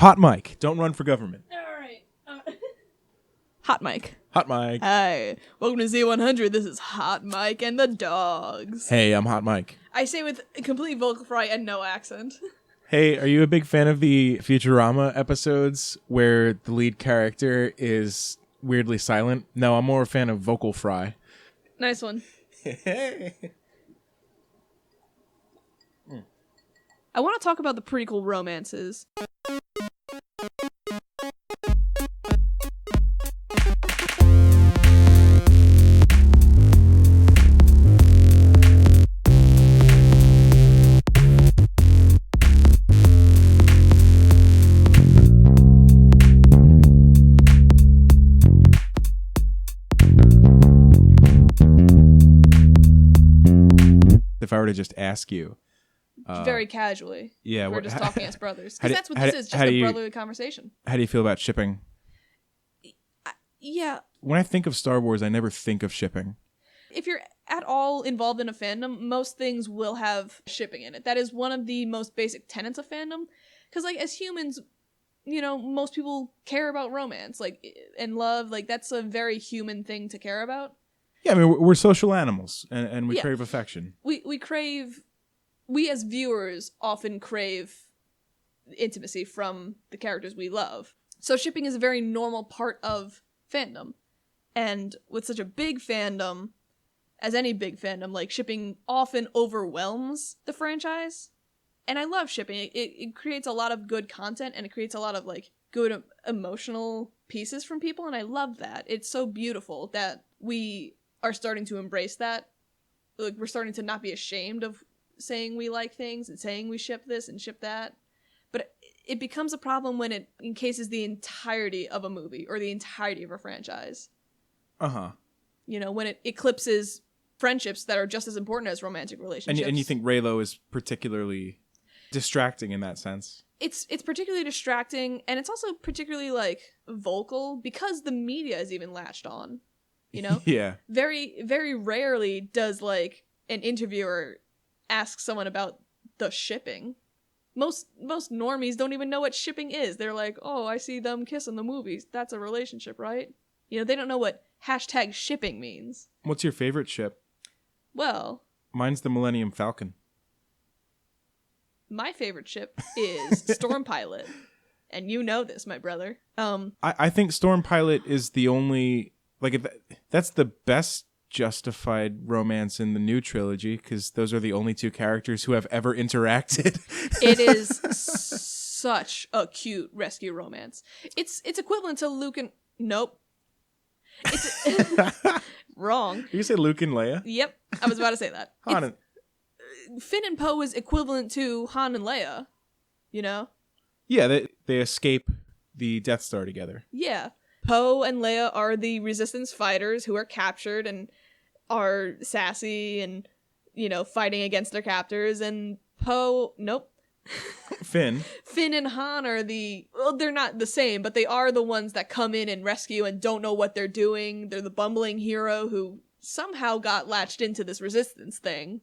Hot mic. Don't run for government. All right. Hot mic. Hot mic. Hi. Welcome to Z100. This is Hot Mike and the dogs. Hey, I'm Hot Mike. I say with complete vocal fry and no accent. Hey, are you a big fan of the Futurama episodes where the lead character is weirdly silent? No, I'm more a fan of vocal fry. Nice one. I want to talk about the prequel romances. If I were to just ask you. Very casually. Yeah. We're just talking as brothers. How Because do- that's what how this do- is, how just do a you- brotherly conversation. How do you feel about shipping? Yeah. When I think of Star Wars, I never think of shipping. If you're at all involved in a fandom, most things will have shipping in it. That is one of the most basic tenets of fandom. Because, like, as humans, you know, most people care about romance, like, and love. Like, that's a very human thing to care about. Yeah, I mean, we're social animals, and we Yeah. crave affection. We as viewers often crave intimacy from the characters we love. So shipping is a very normal part of fandom. And with such a big fandom, as any big fandom, like, shipping often overwhelms the franchise. And I love shipping. It creates a lot of good content, and it creates a lot of, like, good emotional pieces from people, and I love that. It's so beautiful that we are starting to embrace that. Like, we're starting to not be ashamed of saying we like things and saying we ship this and ship that. But it becomes a problem when it encases the entirety of a movie or the entirety of a franchise. Uh-huh. You know, when it eclipses friendships that are just as important as romantic relationships. And you think Reylo is particularly distracting in that sense? It's particularly distracting, and it's also particularly, like, vocal because the media is even latched on. You know? Yeah. Very, very rarely does, like, an interviewer ask someone about the shipping. Most normies don't even know what shipping is. They're like, oh, I see them kiss in the movies. That's a relationship, right? You know, they don't know what #shipping means. What's your favorite ship? Well, Mine's the Millennium Falcon. my favorite ship is Storm Pilot. And you know this, my brother. I think Storm Pilot is the only... Like, that's the best justified romance in the new trilogy, because those are the only two characters who have ever interacted. It is such a cute rescue romance. It's equivalent to Luke and... Nope. It's wrong. You say Luke and Leia? Yep, I was about to say that. Han and... Finn and Poe is equivalent to Han and Leia, you know? Yeah, they escape the Death Star together. Yeah. Poe and Leia are the Resistance fighters who are captured and are sassy and, you know, fighting against their captors. And nope. Finn and Han are they're not the same, but they are the ones that come in and rescue and don't know what they're doing. They're the bumbling hero who somehow got latched into this Resistance thing.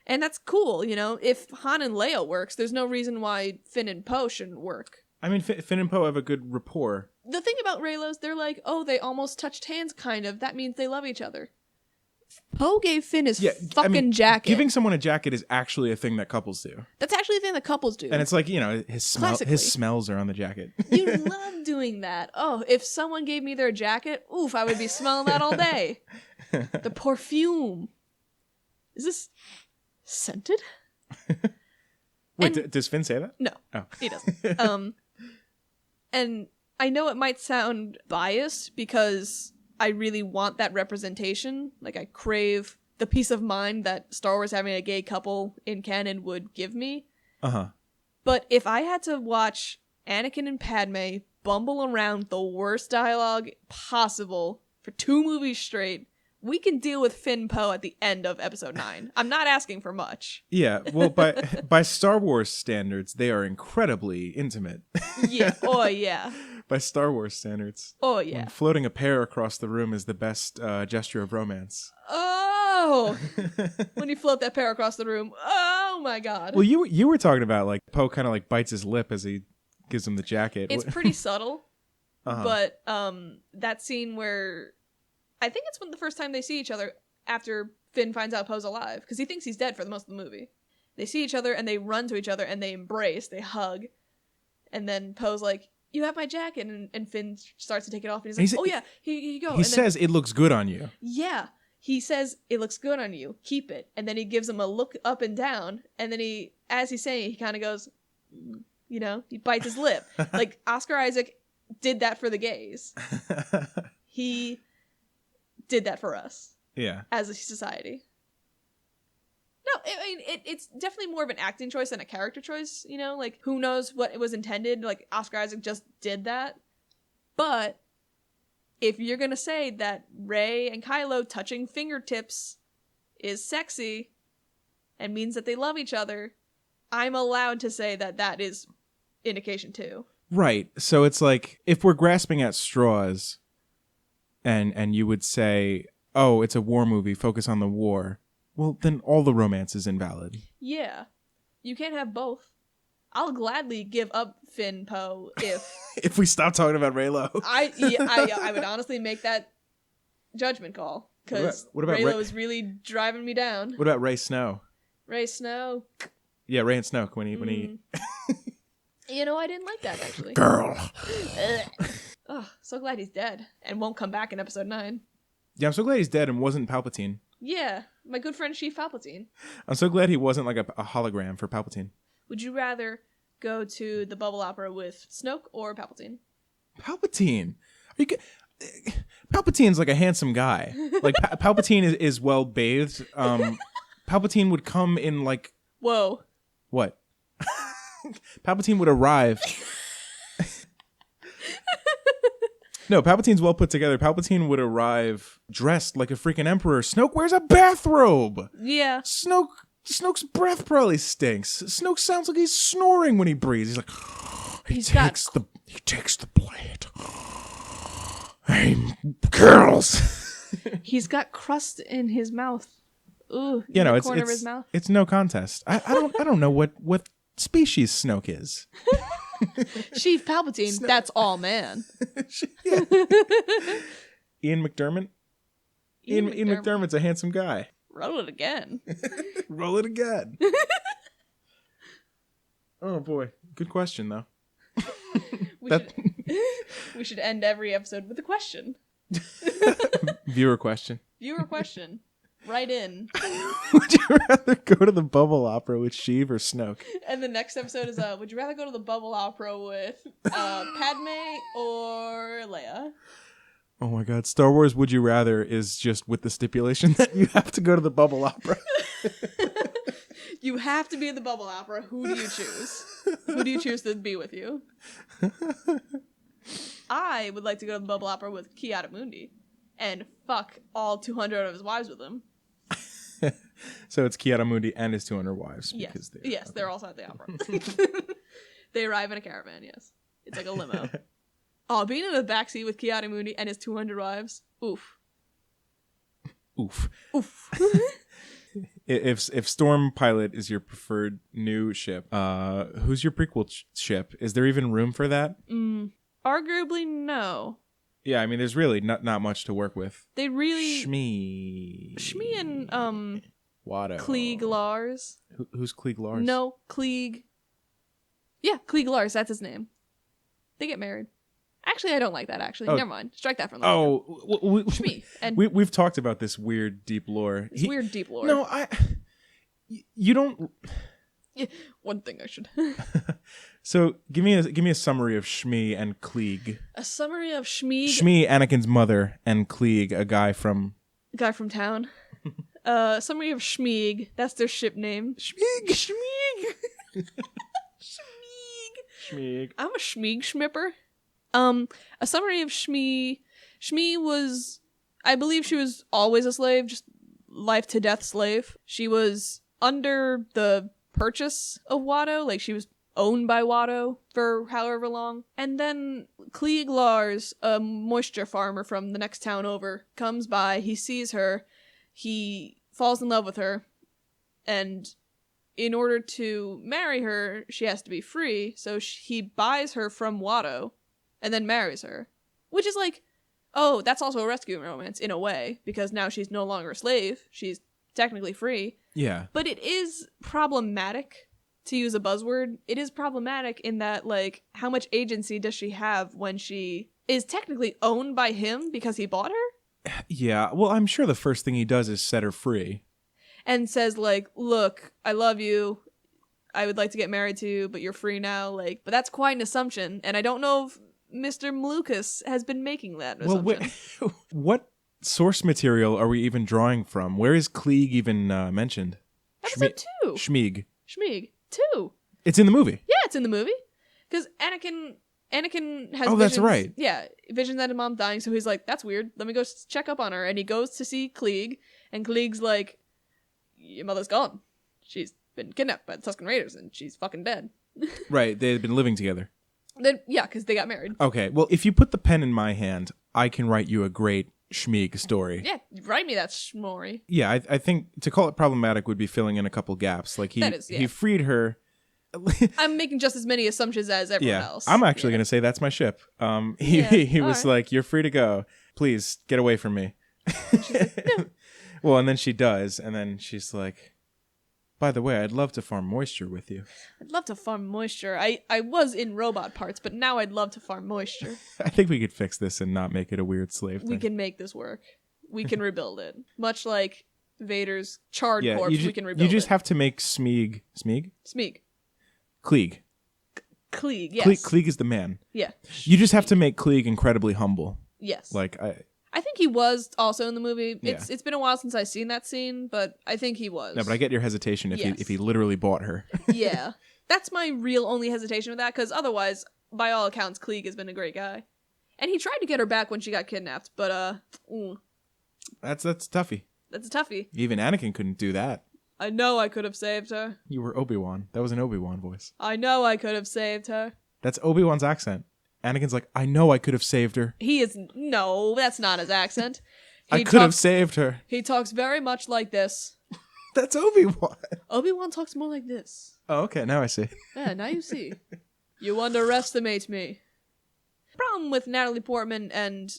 And that's cool, you know? If Han and Leia works, there's no reason why Finn and Poe shouldn't work. I mean, Finn and Poe have a good rapport. The thing about Reylos, they're like, oh, they almost touched hands, kind of. That means they love each other. Poe gave Finn his fucking jacket. Giving someone a jacket is actually a thing that couples do. That's actually a thing that couples do. And it's like, you know, his smells are on the jacket. You love doing that. Oh, if someone gave me their jacket, oof, I would be smelling that all day. The perfume. Is this scented? Wait, does Finn say that? No, he doesn't. And I know it might sound biased because I really want that representation. Like, I crave the peace of mind that Star Wars having a gay couple in canon would give me. Uh-huh. But if I had to watch Anakin and Padme bumble around the worst dialogue possible for 2 movies straight, we can deal with Finn Poe at the end of episode 9. I'm not asking for much. Yeah, well, by Star Wars standards, they are incredibly intimate. Yeah, oh yeah. By Star Wars standards. Oh yeah. When floating a pear across the room is the best gesture of romance. Oh! When you float that pear across the room. Oh my god. Well, you were talking about, like, Poe kind of, like, bites his lip as he gives him the jacket. It's pretty subtle, Uh-huh. but that scene where I think it's the first time they see each other after Finn finds out Poe's alive, because he thinks he's dead for the most of the movie. They see each other and they run to each other and they embrace, they hug, and then Poe's like, "You have my jacket," and Finn starts to take it off, and he's like, "Oh yeah, here you go." He says, "It looks good on you." Yeah, he says, "It looks good on you. Keep it." And then he gives him a look up and down, and then as he's saying it, he kind of goes, he bites his lip. Like Oscar Isaac did that for the gays. He did that for us. Yeah. As a society. No, I mean, it's definitely more of an acting choice than a character choice, like, who knows what it was intended, like, Oscar Isaac just did that. But if you're gonna say that Rey and Kylo touching fingertips is sexy and means that they love each other, I'm allowed to say that that is indication too. Right. So it's like, if we're grasping at straws and you would say, oh, it's a war movie, focus on the war, well, then all the romance is invalid. Yeah. You can't have both. I'll gladly give up Finn Poe if... if we stop talking about Reylo. I would honestly make that judgment call. Because Reylo is really driving me down. What about Rey Snow? Rey Snow. Yeah, Rey and Snoke when he... I didn't like that, actually. Girl. Oh, so glad he's dead. And won't come back in episode 9. Yeah, I'm so glad he's dead and wasn't Palpatine. Yeah, my good friend Chief Palpatine. I'm so glad he wasn't like a hologram for Palpatine. Would you rather go to the bubble opera with Snoke or Palpatine? Palpatine? Palpatine's like a handsome guy. Like Palpatine is well bathed. Palpatine would come in like... Whoa. What? Palpatine would arrive... No, Palpatine's well put together. Palpatine would arrive dressed like a freaking emperor. Snoke wears a bathrobe. Yeah. Snoke's breath probably stinks. Snoke sounds like he's snoring when he breathes. He's like, he takes the blade. Hey, girls. He's got crust in his mouth. Ooh, the corner of his mouth. It's no contest. I don't know what species Snoke is. Chief Palpatine, that's all man. Ian McDermott? Ian McDermott's a handsome guy. Roll it again. Roll it again. Oh boy. Good question though. We should end every episode with a question. Viewer question. Viewer question. Write in. Would you rather go to the bubble opera with Sheev or Snoke? And the next episode is would you rather go to the bubble opera with Padme or Leia? Oh my god, Star Wars Would You Rather is just with the stipulation that you have to go to the bubble opera. You have to be in the bubble opera. Who do you choose? Who do you choose to be with you? I would like to go to the bubble opera with Ki-Adi-Mundi and fuck all 200 of his wives with him. So it's Ki-Adi-Mundi and his 200 wives. Yes, they're also at the opera. They arrive in a caravan, yes. It's like a limo. Oh, being in the backseat with Ki-Adi-Mundi and his 200 wives. Oof. Oof. Oof. If Storm Pilot is your preferred new ship, who's your prequel ship? Is there even room for that? Arguably, no. Yeah, I mean, there's really not much to work with. They really... Shmi and, Watto. Klieg Lars. Who's Klieg Lars? No, Klieg... Yeah, Klieg Lars, that's his name. They get married. Actually, I don't like that, actually. Never mind. Strike that from the record. Shmi. And we've talked about this weird, deep lore. Weird, deep lore. No, you don't... Yeah, one thing I should... So, give me a summary of Shmi and Klieg. A summary of Shmi... Shmi, Anakin's mother, and Klieg, a guy from town. Summary of Shmeeg. That's their ship name. Shmeeg. Shmeeg. I'm a Shmeeg schmipper. A summary of Shmi. Shmi was... I believe she was always a slave, just life to death slave. She was under the purchase of Watto, like she was owned by Watto for however long. And then Klieg Lars, a moisture farmer from the next town over, comes by, he sees her, he falls in love with her, and in order to marry her, she has to be free. So he buys her from Watto and then marries her. Which is like, oh, that's also a rescue romance in a way, because now she's no longer a slave. She's technically free. Yeah. But it is problematic, to use a buzzword. It is problematic in that, like, how much agency does she have when she is technically owned by him because he bought her? Yeah. Well, I'm sure the first thing he does is set her free. And says, like, look, I love you. I would like to get married to you, but you're free now. Like, but that's quite an assumption. And I don't know if Mr. Malukas has been making that assumption. Well, what source material are we even drawing from? Where is Klieg even mentioned? Episode 2. Schmieg. 2. It's in the movie. Yeah, it's in the movie. Because Anakin has visions, that's right. Yeah, visions that his mom's dying, so he's like, that's weird. Let me go check up on her. And he goes to see Klieg, and Klieg's like, your mother's gone. She's been kidnapped by the Tusken Raiders, and she's fucking dead. Right, they had been living together. Then yeah, because they got married. Okay, well, if you put the pen in my hand, I can write you a great Schmieg story. Yeah, write me that schmory. Yeah, I think to call it problematic would be filling in a couple gaps. Like he freed her. I'm making just as many assumptions as everyone else. I'm actually going to say that's my ship. He was like, you're free to go. Please get away from me. No. Well, and then she does, and then she's like, by the way, I'd love to farm moisture with you. I'd love to farm moisture. I was in robot parts, but now I'd love to farm moisture. I think we could fix this and not make it a weird slave thing. We can make this work. We can rebuild it. Much like Vader's charred corpse, we can rebuild it. You just have to make Smeeg. Smeeg. Klieg. Klieg, yes. Klieg is the man. Yeah. You just have to make Klieg incredibly humble. Yes. Like, I think he was also in the movie. It's been a while since I've seen that scene, but I think he was. No, but I get your hesitation if he literally bought her. Yeah. That's my real only hesitation with that, because otherwise, by all accounts, Klieg has been a great guy. And he tried to get her back when she got kidnapped, but, That's toughy. That's a toughie. Even Anakin couldn't do that. I know I could have saved her. You were Obi-Wan. That was an Obi-Wan voice. I know I could have saved her. That's Obi-Wan's accent. Anakin's like, I know I could have saved her. He is... No, that's not his accent. I could have saved her. He talks very much like this. That's Obi-Wan. Obi-Wan talks more like this. Oh, okay. Now I see. Yeah, now you see. You underestimate me. The problem with Natalie Portman and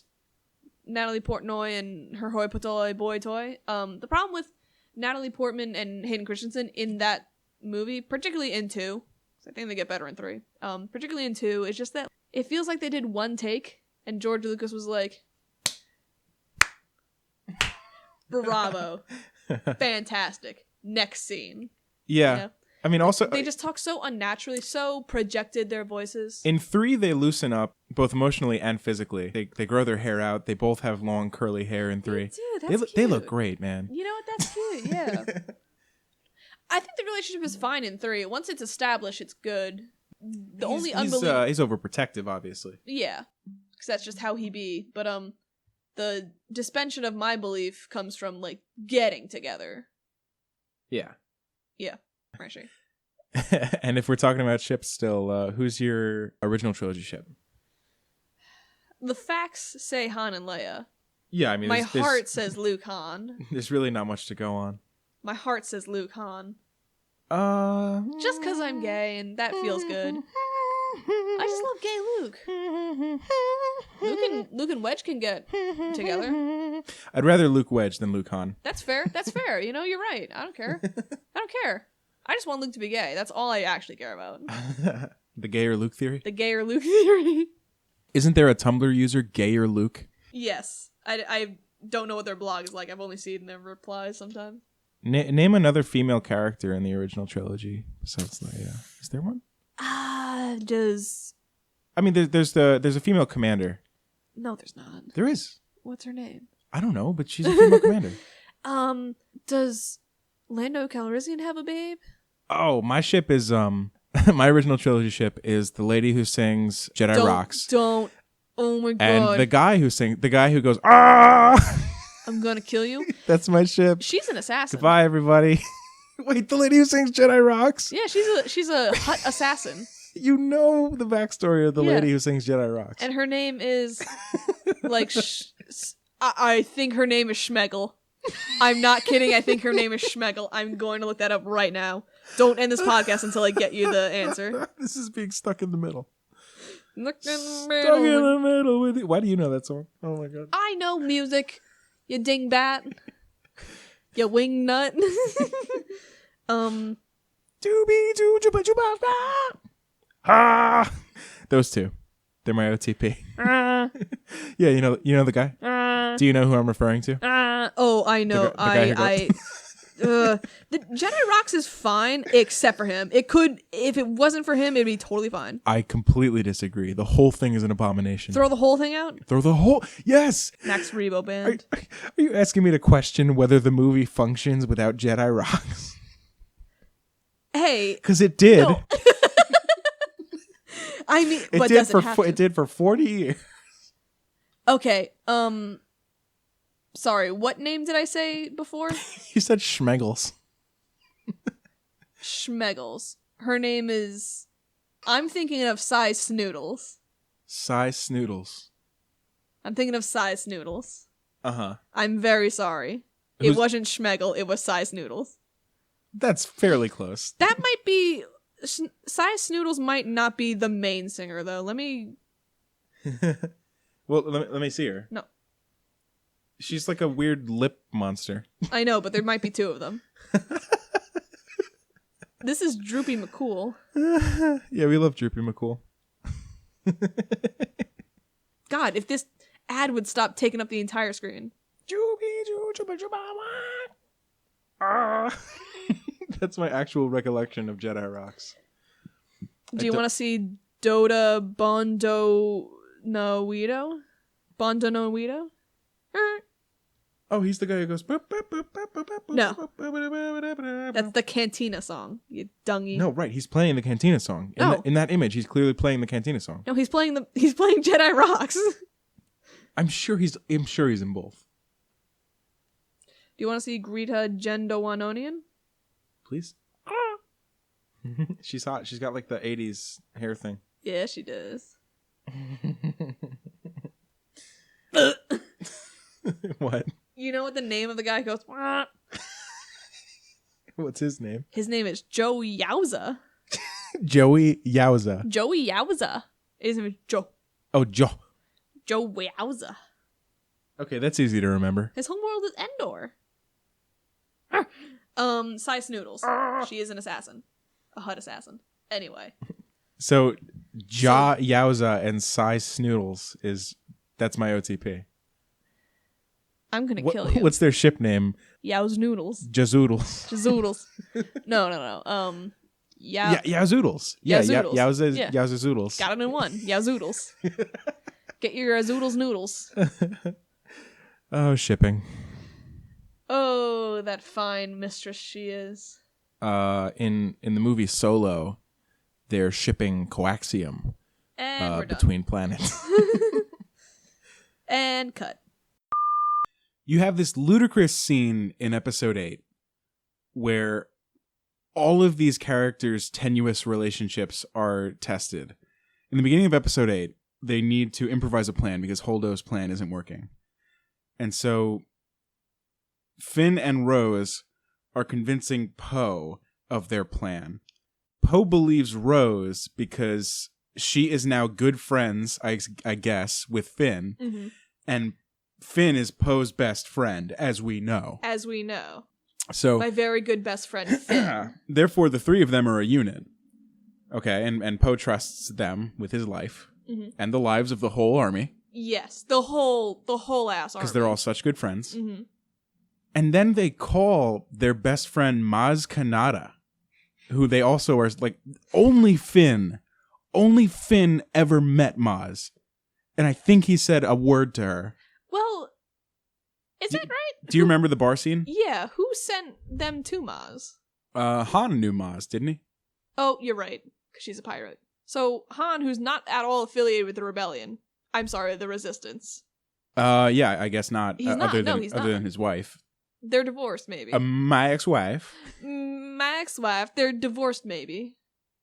Natalie Portnoy and her hoi polloi boy toy, the problem with Natalie Portman and Hayden Christensen in that movie, particularly in 2, I think they get better in 3, particularly in 2, is just that it feels like they did one take, and George Lucas was like, bravo. Fantastic. Next scene. Yeah. You know? I mean, also... They just talk so unnaturally, so projected their voices. In 3, they loosen up, both emotionally and physically. They grow their hair out. They both have long, curly hair in 3. They look great, man. You know what? That's cute, yeah. I think the relationship is fine in 3. Once it's established, it's good. He's overprotective, obviously. Yeah. Because that's just how he be. But, the suspension of my belief comes from, like, getting together. Yeah. Yeah. Actually. And if we're talking about ships still, who's your original trilogy ship? The facts say Han and Leia. Yeah, I mean... My heart says Luke Han. There's really not much to go on. My heart says Luke Han. Just because I'm gay and that feels good. I just love gay Luke. Luke and Wedge can get together. I'd rather Luke Wedge than Luke Han. That's fair. That's fair. You know, you're right. I don't care. I just want Luke to be gay. That's all I actually care about. The gayer Luke theory? The gayer Luke theory. Isn't there a Tumblr user, gayer Luke? Yes. I don't know what their blog is like. I've only seen their replies sometimes. Name another female character in the original trilogy besides Leia. Is there one? I mean, there's a female commander. No, there's not. There is. What's her name? I don't know, but she's a female commander. Does Lando Calrissian have a babe? Oh, my ship is my original trilogy ship is the lady who sings Jedi Rocks. Oh my god. And the guy who goes, ah! I'm gonna kill you. That's my ship. She's an assassin. Goodbye, everybody. Wait, the lady who sings Jedi Rocks? Yeah, she's a Hutt assassin. You know the backstory of the lady who sings Jedi Rocks. And her name is, like, I think her name is Schmegel. I'm not kidding. I think her name is Schmegel. I'm going to look that up right now. Don't end this podcast until I get you the answer. This is being stuck in the middle. Stuck in Stuck in the middle with you. Why do you know that song? Oh my god. I know music. You dingbat. You wing nut. Those two. They're my OTP. Yeah, you know the guy? Do you know who I'm referring to? Oh, I know. The guy The Jedi Rocks is fine, except for him. It could, if it wasn't for him, it'd be totally fine. I completely disagree. The whole thing is an abomination. Throw the whole thing out? Throw the whole... Yes! Max Rebo Band. Are you asking me to question whether the movie functions without Jedi Rocks? Hey. Because it did. No. I mean, but does it have to? It did for 40 years. Okay, sorry, what name did I say before? You said Schmeggles. Schmeggles. Her name is... I'm thinking of Cy Snoodles. Cy Snoodles. I'm thinking of Cy Snoodles. Uh-huh. I'm very sorry. It wasn't Schmeggle, it was Cy Snoodles. That's fairly close. That might be... Cy Snoodles might not be the main singer, though. Let me... Well, let me see her. No. She's like a weird lip monster. I know, but there might be two of them. This is Droopy McCool. Yeah, we love Droopy McCool. God, if this ad would stop taking up the entire screen. That's my actual recollection of Jedi Rocks. Do you want to see Dota Bondo Noedo? Bondo Noedo? Oh, he's the guy who goes... No. That's the Cantina song, you dungy. No, right. He's playing the Cantina song. In that image, he's clearly playing the Cantina song. No, he's playing Jedi Rocks. I'm sure he's in both. Do you want to see Greta Gendowanonian? Please. She's hot. She's got like the 80s hair thing. Yeah, she does. What? You know what the name of the guy goes? What's his name? His name is Joe Yowza. Joey Yowza. Joey Yowza. His name is Joe. Oh, Joe. Joe Yowza. Okay, that's easy to remember. His homeworld is Endor. Cy Snoodles. She is an assassin. A HUD assassin. Anyway. So, Yowza and Cy Snoodles that's my OTP. I'm gonna kill you. What's their ship name? Yowz Noodles. Jazoodles. Jazoodles. No. Yowzoodles. Yeah, Yowza Zoodles. Got it in one. Yowzoodles. Get your Zoodles noodles. Oh, shipping. Oh, that fine mistress she is. In the movie Solo, they're shipping coaxium And we're done. between planets. And cut. You have this ludicrous scene in episode 8 where all of these characters' tenuous relationships are tested. In the beginning of episode 8, they need to improvise a plan because Holdo's plan isn't working. And so Finn and Rose are convincing Poe of their plan. Poe believes Rose because she is now good friends, I guess, with Finn. Mm-hmm. And Finn is Poe's best friend, as we know. As we know. So my very good best friend, Finn. Therefore, the three of them are a unit. Okay, and Poe trusts them with his life and the lives of the whole army. Yes, the whole ass army. Because they're all such good friends. Mm-hmm. And then they call their best friend Maz Kanata, who they also are like, only Finn ever met Maz. And I think he said a word to her. Well, is that right? Do you remember the bar scene? Yeah, who sent them to Maz? Han knew Maz, didn't he? Oh, you're right, because she's a pirate. So Han, who's not at all affiliated with the rebellion. I'm sorry, the resistance. Yeah, I guess not. He's not. Other No, he's not. than his wife. They're divorced, maybe. My ex-wife. My ex-wife. They're divorced, maybe.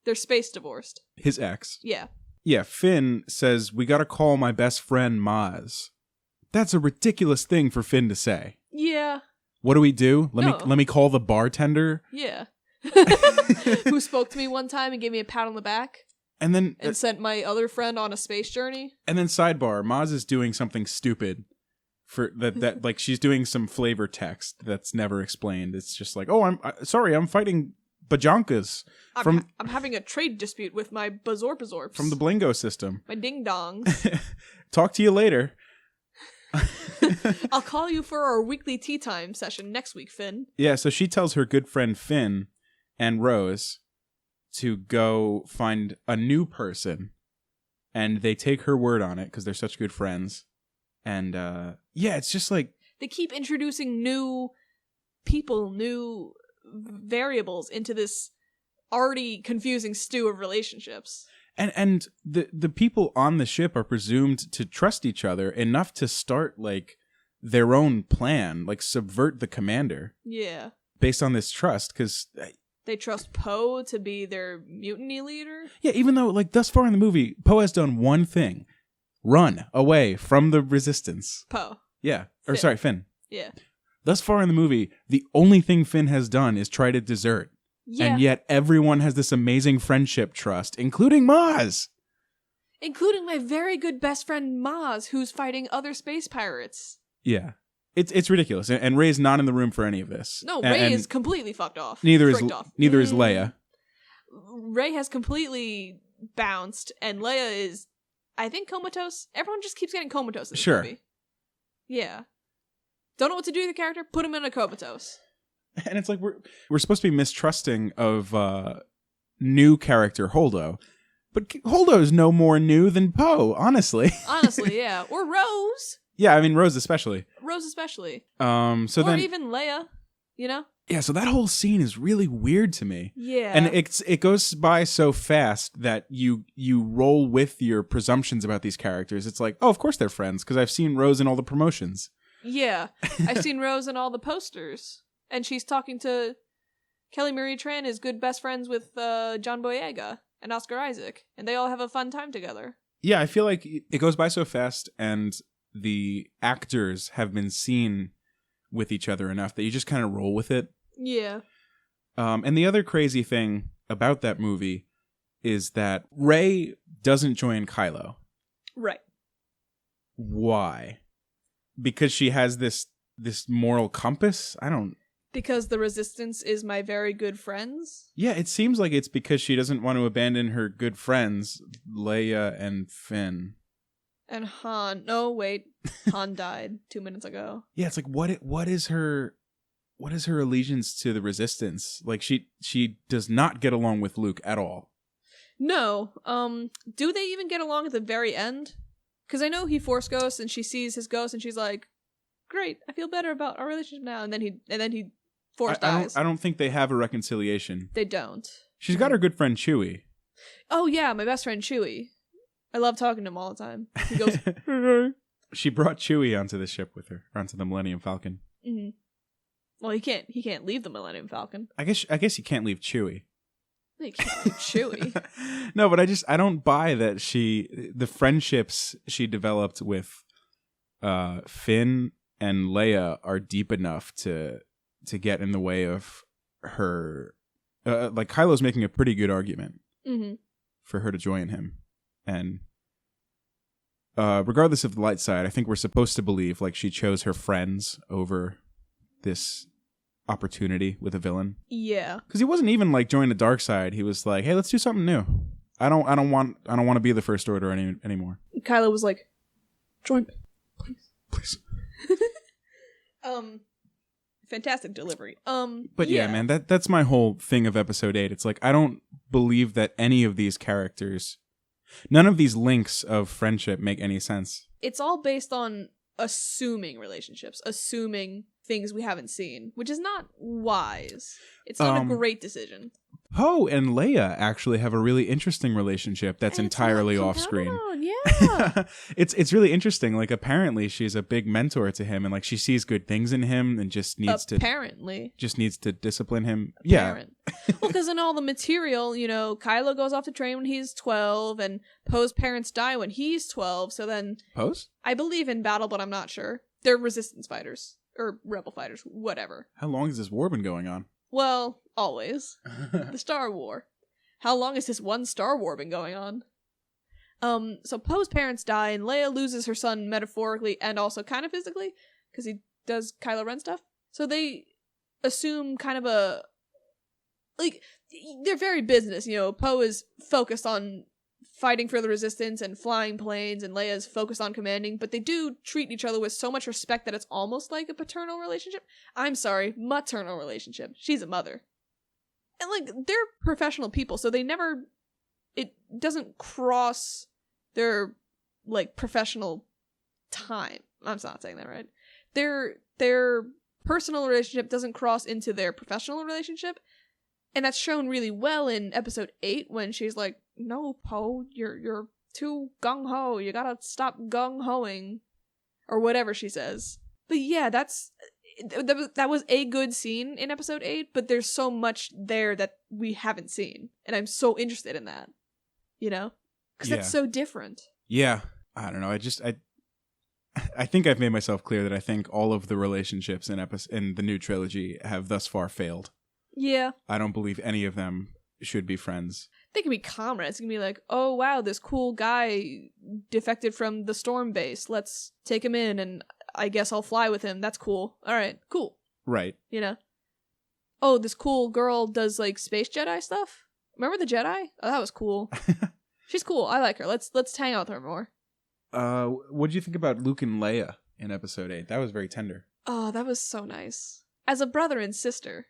They're space divorced. His ex. Yeah. Yeah, Finn says, we gotta call my best friend Maz. That's a ridiculous thing for Finn to say. Yeah. What do? Let me call the bartender. Yeah. who spoke to me one time and gave me a pat on the back And then sent my other friend on a space journey. And then sidebar, Maz is doing something stupid for that like she's doing some flavor text that's never explained. It's just like, "Oh, I'm sorry, I'm fighting bajonkas I'm having a trade dispute with my bazorpazorps from the Blingo system. My ding dongs. Talk to you later." I'll call you for our weekly tea time session next week, Finn. Yeah, so she tells her good friend Finn and Rose to go find a new person, and they take her word on it because they're such good friends. And yeah, it's just like they keep introducing new people, new variables into this already confusing stew of relationships. And the people on the ship are presumed to trust each other enough to start like their own plan, like subvert the commander. Yeah. Based on this trust, because they trust Poe to be their mutiny leader. Yeah, even though like thus far in the movie, Poe has done one thing: run away from the resistance. Poe. Yeah, or Finn. sorry, Finn. Yeah. Thus far in the movie, the only thing Finn has done is try to desert. Yeah. And yet everyone has this amazing friendship trust, including Maz. Including my very good best friend Maz, who's fighting other space pirates. Yeah. It's ridiculous. And Rey's not in the room for any of this. No, Rey is completely fucked off. Neither is Leia. Rey has completely bounced, and Leia is, I think, comatose. Everyone just keeps getting comatose in this movie. Yeah. Don't know what to do with the character? Put him in a comatose. And it's like we're supposed to be mistrusting of new character Holdo, but Holdo is no more new than Poe, honestly. Honestly, yeah. Or Rose. Yeah, I mean Rose especially. So or even Leia, you know? Yeah, so that whole scene is really weird to me. Yeah. And it goes by so fast that you roll with your presumptions about these characters. It's like, oh, of course they're friends, because I've seen Rose in all the promotions. Yeah. I've seen Rose in all the posters. And she's talking to Kelly Marie Tran is good best friends with John Boyega and Oscar Isaac. And they all have a fun time together. Yeah, I feel like it goes by so fast, and the actors have been seen with each other enough that you just kind of roll with it. Yeah. And the other crazy thing about that movie is that Rey doesn't join Kylo. Right. Why? Because she has this moral compass? Because the Resistance is my very good friends? Yeah, it seems like it's because she doesn't want to abandon her good friends, Leia and Finn. And Han. No, wait. Han died 2 minutes ago. Yeah, it's like what is her allegiance to the Resistance? Like she does not get along with Luke at all. No. Do they even get along at the very end? Because I know he Force ghosts and she sees his ghost and she's like, "Great, I feel better about our relationship now." And then he Force dies. I don't think they have a reconciliation. They don't. She's got her good friend Chewie. Oh yeah, my best friend Chewie. I love talking to him all the time. He goes. She brought Chewie onto the ship with her, onto the Millennium Falcon. Mm-hmm. Well, he can't leave the Millennium Falcon. I guess you can't leave Chewie. You can't leave Chewie. No, but I don't buy that the friendships she developed with Finn and Leia are deep enough to get in the way of her. Like Kylo's making a pretty good argument for her to join him, and regardless of the light side, I think we're supposed to believe like she chose her friends over this opportunity with a villain. Yeah, because he wasn't even like join the dark side. He was like, "Hey, let's do something new. I don't want to be the First Order anymore." Kylo was like, "Join me, please." Fantastic delivery. But yeah, man, that's my whole thing of Episode 8. It's like I don't believe that any of these characters, none of these links of friendship make any sense. It's all based on assuming relationships, assuming things we haven't seen, which is not wise. It's not a great decision. Poe and Leia actually have a really interesting relationship that's entirely off screen. Yeah. It's really interesting. Like apparently she's a big mentor to him and like she sees good things in him and just needs to discipline him. Apparent. Yeah. Well, because in all the material, you know, Kylo goes off to train when he's 12 and Poe's parents die when he's 12. So then Poe's? I believe in battle, but I'm not sure. They're resistance fighters or rebel fighters, whatever. How long has this war been going on? Well, always. The Star War. How long has this one Star War been going on? So Poe's parents die, and Leia loses her son metaphorically and also kind of physically, because he does Kylo Ren stuff. So they assume kind of a... Like, they're very business, you know. Poe is focused on fighting for the Resistance and flying planes, and Leia's focused on commanding, but they do treat each other with so much respect that it's almost like a paternal relationship. I'm sorry, maternal relationship. She's a mother. And, like, they're professional people, so they never... It doesn't cross their, like, professional time. I'm not saying that right. Their personal relationship doesn't cross into their professional relationship, and that's shown really well in episode 8 when she's like, "No, Poe, you're too gung-ho. You gotta stop gung-hoing," or whatever she says. But yeah, that was a good scene in episode 8, but there's so much there that we haven't seen, and I'm so interested in that. You know? Because that's so different. Yeah. I don't know. I think I've made myself clear that I think all of the relationships in the new trilogy have thus far failed. Yeah. I don't believe any of them should be friends. They can be comrades. It can be like, oh wow, this cool guy defected from the Storm base. Let's take him in, and I guess I'll fly with him. That's cool. All right, cool. Right. You know? Oh, this cool girl does, like, space Jedi stuff? Remember the Jedi? Oh, that was cool. She's cool. I like her. Let's hang out with her more. What did you think about Luke and Leia in episode 8? That was very tender. Oh, that was so nice. As a brother and sister,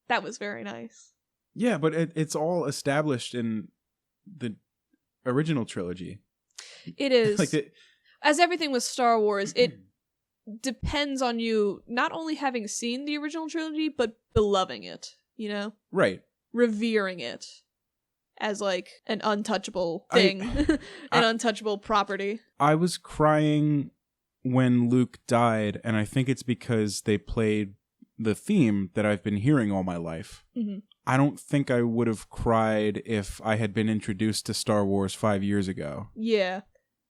that was very nice. Yeah, but it's all established in the original trilogy. It is. Like as everything with Star Wars, it depends on you not only having seen the original trilogy, but beloving it, you know? Right. Revering it as, like, an untouchable thing. An untouchable property. I was crying when Luke died, and I think it's because they played the theme that I've been hearing all my life. Mm-hmm. I don't think I would have cried if I had been introduced to Star Wars 5 years ago. Yeah.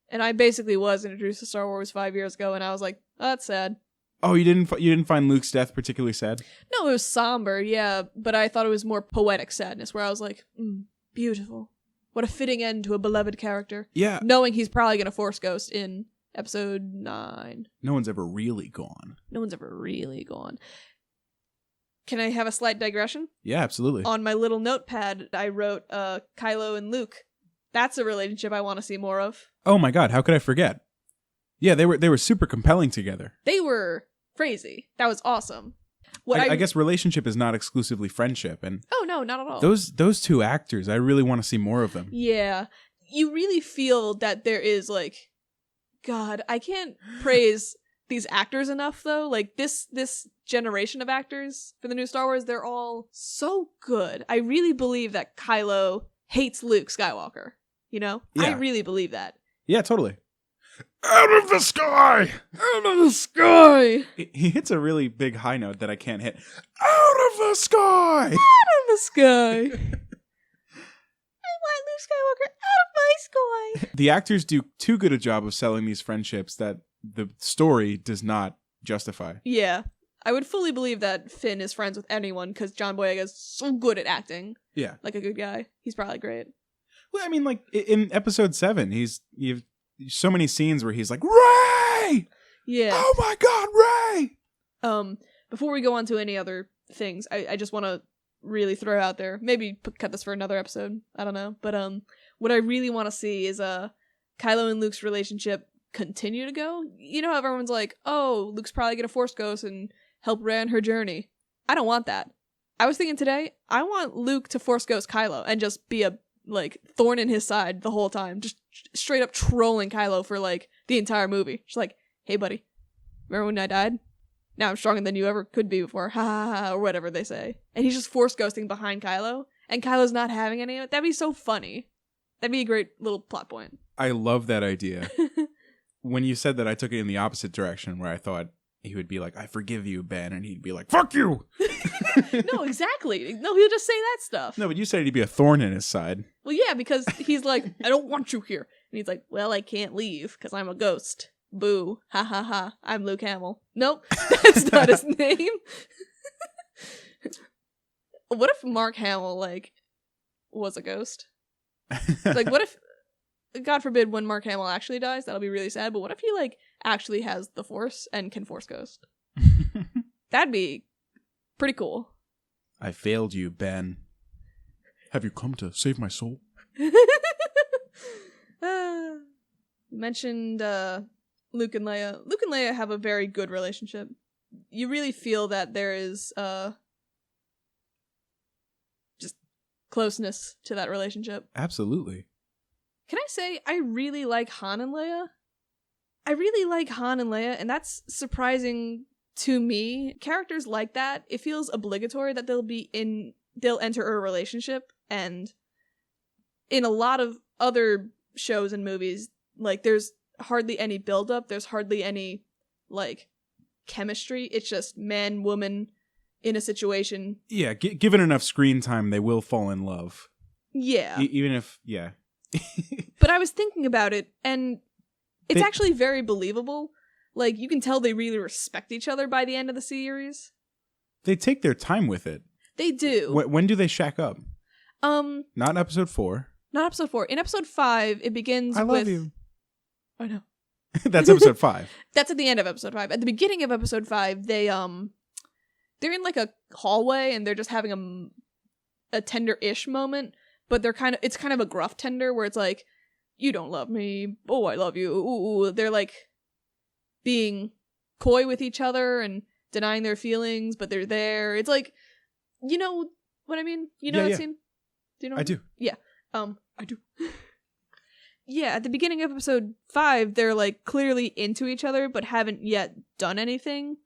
And I basically was introduced to Star Wars 5 years ago, and I was like, oh, that's sad. Oh, you didn't find Luke's death particularly sad? No, it was somber, yeah, but I thought it was more poetic sadness, where I was like, beautiful. What a fitting end to a beloved character. Yeah. Knowing he's probably going to Force Ghost in episode 9. No one's ever really gone. No one's ever really gone. Can I have a slight digression? Yeah, absolutely. On my little notepad, I wrote Kylo and Luke. That's a relationship I want to see more of. Oh my god, how could I forget? Yeah, they were super compelling together. They were crazy. That was awesome. I guess relationship is not exclusively friendship, and oh no, not at all. Those two actors, I really want to see more of them. Yeah, you really feel that there is, like, God, I can't praise these actors enough though. Like this generation of actors for the new Star Wars, they're all so good. I really believe that Kylo hates Luke Skywalker. You know, yeah. I really believe that. Yeah, totally. Out of the sky! Out of the sky! He hits a really big high note that I can't hit. Out of the sky! Out of the sky! I want Luke Skywalker out of my sky! The actors do too good a job of selling these friendships that the story does not justify. Yeah. I would fully believe that Finn is friends with anyone because John Boyega is so good at acting. Yeah. Like a good guy. He's probably great. Well, I mean, like, in episode 7, you've so many scenes where he's like, Rey! Yeah. Oh my god, Rey! Before we go on to any other things, I just want to really throw out there, maybe cut this for another episode, I don't know, but what I really want to see is Kylo and Luke's relationship continue to go. You know how everyone's like, oh, Luke's probably gonna Force Ghost and help Rey on her journey. I don't want that. I was thinking today, I want Luke to Force Ghost Kylo and just be a, like, thorn in his side the whole time, just straight up trolling Kylo for, like, the entire movie. She's like, hey buddy, remember when I died? Now I'm stronger than you ever could be before, ha ha ha, or whatever they say. And he's just Force Ghosting behind Kylo, and Kylo's not having any of it. That'd be so funny. That'd be a great little plot point. I love that idea. When you said that, I took it in the opposite direction, where I thought he would be like, I forgive you, Ben, and he'd be like, fuck you! No, exactly. No, he'll just say that stuff. No, but you said he'd be a thorn in his side. Well, yeah, because he's like, I don't want you here. And he's like, well, I can't leave, because I'm a ghost. Boo. Ha ha ha. I'm Luke Hamill. Nope, that's not his name. What if Mark Hamill, like, was a ghost? Like, what if, God forbid, when Mark Hamill actually dies, that'll be really sad, but what if he, like, actually has the Force and can Force ghost? That'd be pretty cool. I failed you, Ben. Have you come to save my soul? You mentioned Luke and Leia. Luke and Leia have a very good relationship. You really feel that there is just closeness to that relationship. Absolutely. Can I say I really like Han and Leia? I really like Han and Leia, and that's surprising to me. Characters like that, it feels obligatory that they'll enter a relationship, and in a lot of other shows and movies, like, there's hardly any build-up, there's hardly any, like, chemistry. It's just man, woman in a situation. Yeah, given enough screen time, they will fall in love. Yeah. Even if, yeah. But I was thinking about it, and it's actually very believable. Like, you can tell they really respect each other by the end of the series. They take their time with it. They do. When do they shack up? Not in episode 4. Not episode 4. In episode 5, it begins with... I love you. I know. That's episode 5. That's at the end of episode 5. At the beginning of episode 5, they're in, like, a hallway, and they're just having a tender-ish moment, but it's kind of a gruff tender, where it's like, you don't love me, oh, I love you, ooh. They're, like, being coy with each other and denying their feelings, but they're there. It's like, you know what I mean? You know that scene? Do you know? I do. Yeah. I do. Yeah, at the beginning of episode 5, they're, like, clearly into each other, but haven't yet done anything,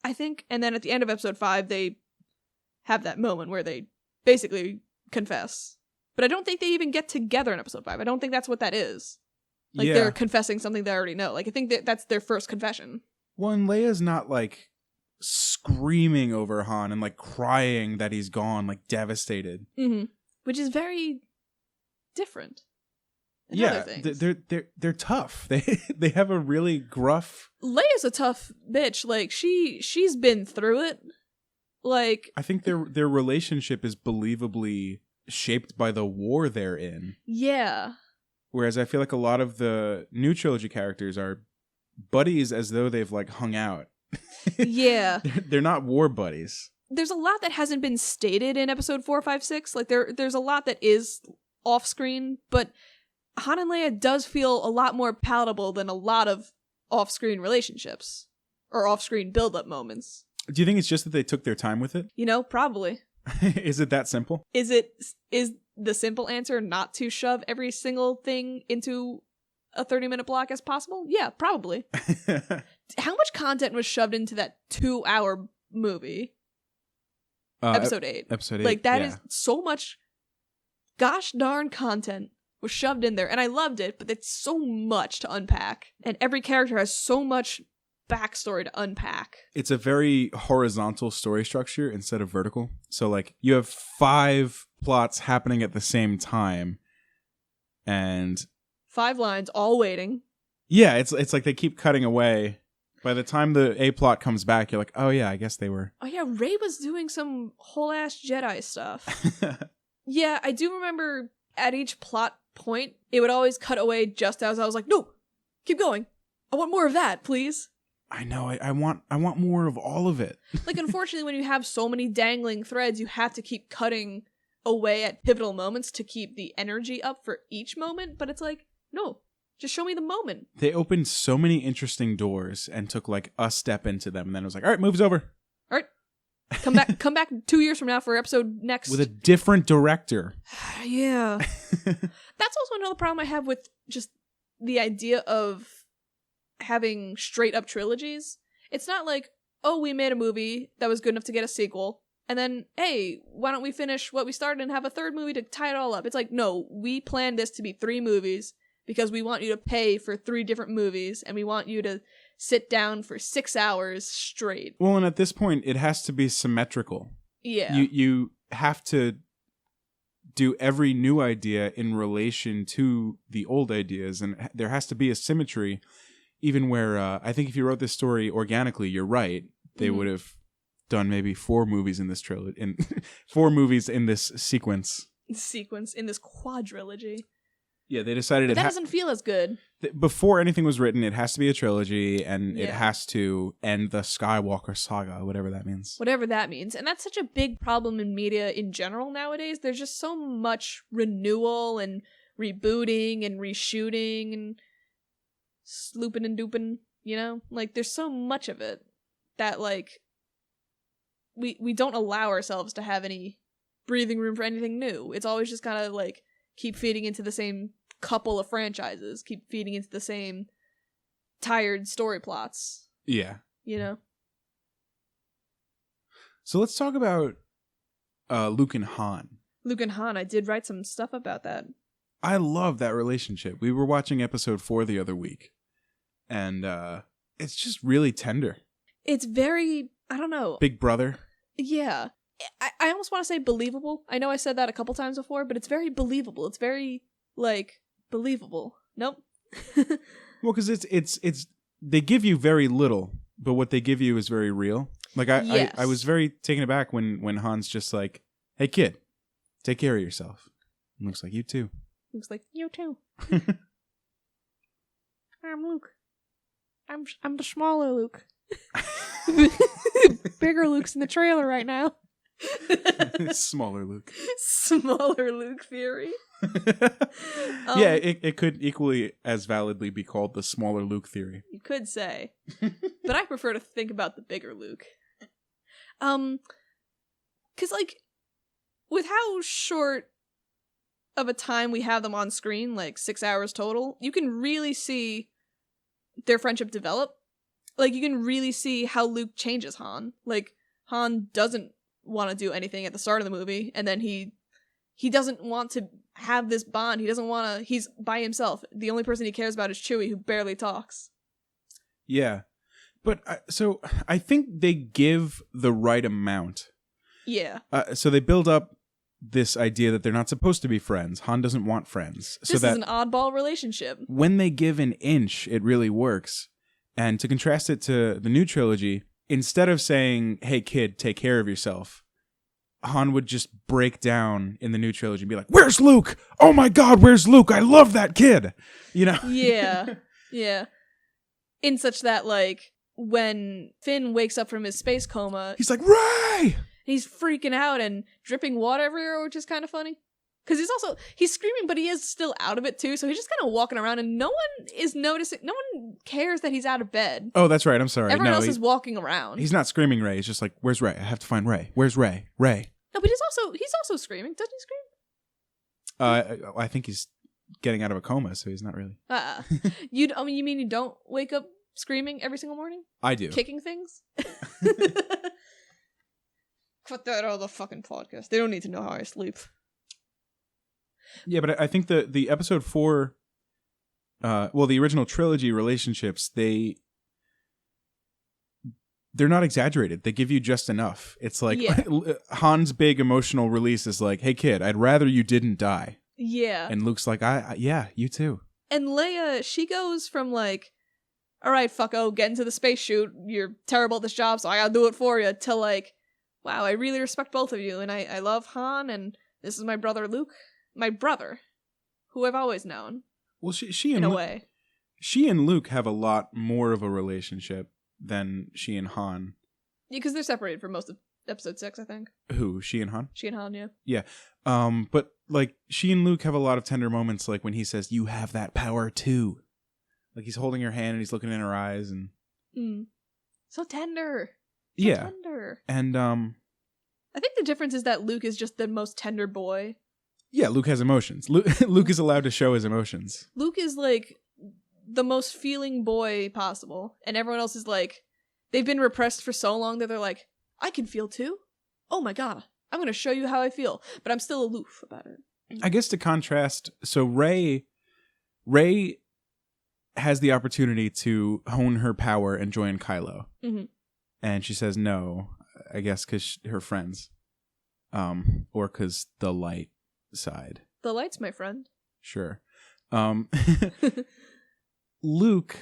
I think. And then at the end of episode 5, they have that moment where they basically confess. But I don't think they even get together in episode 5. I don't think that's what that is. Like, they're confessing something they already know. Like, I think that's their first confession. Well, and Leia's not, like, screaming over Han and, like, crying that he's gone, like, devastated. Mm-hmm. Which is very different. Yeah, they're tough. They have a really gruff... Leia's a tough bitch. Like, she's been through it. Like... I think their relationship is believably shaped by the war they're in. Yeah. Whereas I feel like a lot of the new trilogy characters are buddies as though they've, like, hung out. Yeah. They're not war buddies. There's a lot that hasn't been stated in episode 4, 5, 6. Like, there's a lot that is off-screen, but Han and Leia does feel a lot more palatable than a lot of off-screen relationships. Or off-screen build-up moments. Do you think it's just that they took their time with it? You know, probably. Is it that simple? Is the simple answer not to shove every single thing into a 30-minute block as possible? Yeah, probably. How much content was shoved into that 2-hour movie? Episode 8. Episode 8. Like, that is so much gosh darn content was shoved in there. And I loved it, but it's so much to unpack. And every character has so much backstory to unpack. It's a very horizontal story structure instead of vertical. So, like, you have 5 plots happening at the same time. And 5 lines, all waiting. Yeah, it's like they keep cutting away. By the time the A plot comes back, you're like, oh yeah, I guess they were. Oh yeah, Rey was doing some whole ass Jedi stuff. Yeah, I do remember at each plot point, it would always cut away just as I was like, no, keep going. I want more of that, please. I know, I want more of all of it. Like, unfortunately, when you have so many dangling threads, you have to keep cutting away at pivotal moments to keep the energy up for each moment, but it's like, no. Just show me the moment. They opened so many interesting doors and took, like, a step into them, and then it was like, all right, movie's over. All right. Come back 2 years from now for episode next. With a different director. Yeah. That's also another problem I have with just the idea of having straight up trilogies. It's not like, oh, we made a movie that was good enough to get a sequel, and then, hey, why don't we finish what we started and have a third movie to tie it all up? It's like, no, we planned this to be 3 movies, because we want you to pay for 3 different movies, and we want you to sit down for 6 hours straight. Well, and at this point, it has to be symmetrical. Yeah. You have to do every new idea in relation to the old ideas, and there has to be a symmetry, even where I think if you wrote this story organically, you're right, they would have done maybe 4 movies in this trilogy, in 4 movies in this sequence. In this quadrilogy. Yeah, they decided But that doesn't feel as good. Before anything was written, it has to be a trilogy, and it Yeah. has to end the Skywalker saga, whatever that means. Whatever that means. And that's such a big problem in media in general nowadays. There's just so much renewal and rebooting and reshooting and slooping and dooping, you know? Like, there's so much of it that, like, we don't allow ourselves to have any breathing room for anything new. It's always just kind of, like, keep feeding into the same couple of franchises, keep feeding into the same tired story plots. Yeah. You know? So let's talk about Luke and Han. Luke and Han, I did write some stuff about that. I love that relationship. We were watching episode 4 the other week, and it's just really tender. It's very, I don't know. Big brother. Yeah. I almost want to say believable. I know I said that a couple times before, but it's very believable. It's very, like, believable. Nope. Well, because it's they give you very little, but what they give you is very real. Like, Yes. I was very taken aback when Han's just like, hey, kid, take care of yourself. And Luke's like, you too. Luke's like, you too. I'm Luke. I'm the smaller Luke. Bigger Luke's in the trailer right now. Smaller Luke. Smaller Luke theory. Yeah, it could equally as validly be called the smaller Luke theory. You could say. But I prefer to think about the bigger Luke. 'Cause, like, with how short of a time we have them on screen, like 6 hours total, you can really see their friendship develop. Like, you can really see how Luke changes Han. Like, Han doesn't want to do anything at the start of the movie, and then he doesn't want to have this bond. He doesn't want to. He's by himself. The only person he cares about is Chewie, who barely talks. Yeah, but so I think they give the right amount. Yeah. So they build up this idea that they're not supposed to be friends. Han doesn't want friends. This is an oddball relationship. When they give an inch, it really works. And to contrast it to the new trilogy, instead of saying, hey, kid, take care of yourself, Han would just break down in the new trilogy and be like, where's Luke? Oh my God, where's Luke? I love that kid. You know? Yeah. Yeah. In such that, like, when Finn wakes up from his space coma, he's like, Rey! He's freaking out and dripping water everywhere, which is kind of funny. Because he's screaming, but he is still out of it too, so he's just kind of walking around and no one is noticing, no one cares that he's out of bed. Oh, that's right, I'm sorry. Everyone else is walking around. He's not screaming Rey, he's just like, where's Rey? I have to find Rey. Where's Rey? Rey. No, but he's also screaming. Doesn't he scream? I think he's getting out of a coma, so he's not really. You mean you don't wake up screaming every single morning? I do. Kicking things? Cut that out of the fucking podcast. They don't need to know how I sleep. Yeah, but I think the episode 4, the original trilogy relationships, they're not exaggerated. They give you just enough. It's like Han's big emotional release is like, hey kid, I'd rather you didn't die. Yeah. And Luke's like, yeah, you too. And Leia, she goes from like, all right, fucko, get into the space chute. You're terrible at this job, so I gotta do it for you. To like, wow, I really respect both of you, and I love Han, and this is my brother Luke. My brother, who I've always known. Well, she in and a way. She and Luke have a lot more of a relationship than she and Han. Yeah, because they're separated for most of episode 6, I think. Who? She and Han? She and Han, yeah. Yeah. But like she and Luke have a lot of tender moments, like when he says, "You have that power too." Like he's holding her hand and he's looking in her eyes and. So tender. Yeah. Tender. And I think the difference is that Luke is just the most tender boy. Yeah, Luke has emotions. Luke is allowed to show his emotions. Luke is like the most feeling boy possible, and everyone else is like, they've been repressed for so long that they're like, I can feel too. Oh my god, I'm gonna show you how I feel, but I'm still aloof about it. I guess to contrast, so Rey has the opportunity to hone her power and join Kylo, and she says no. I guess because her friends, or because the light side. The light's my friend. Sure. Luke,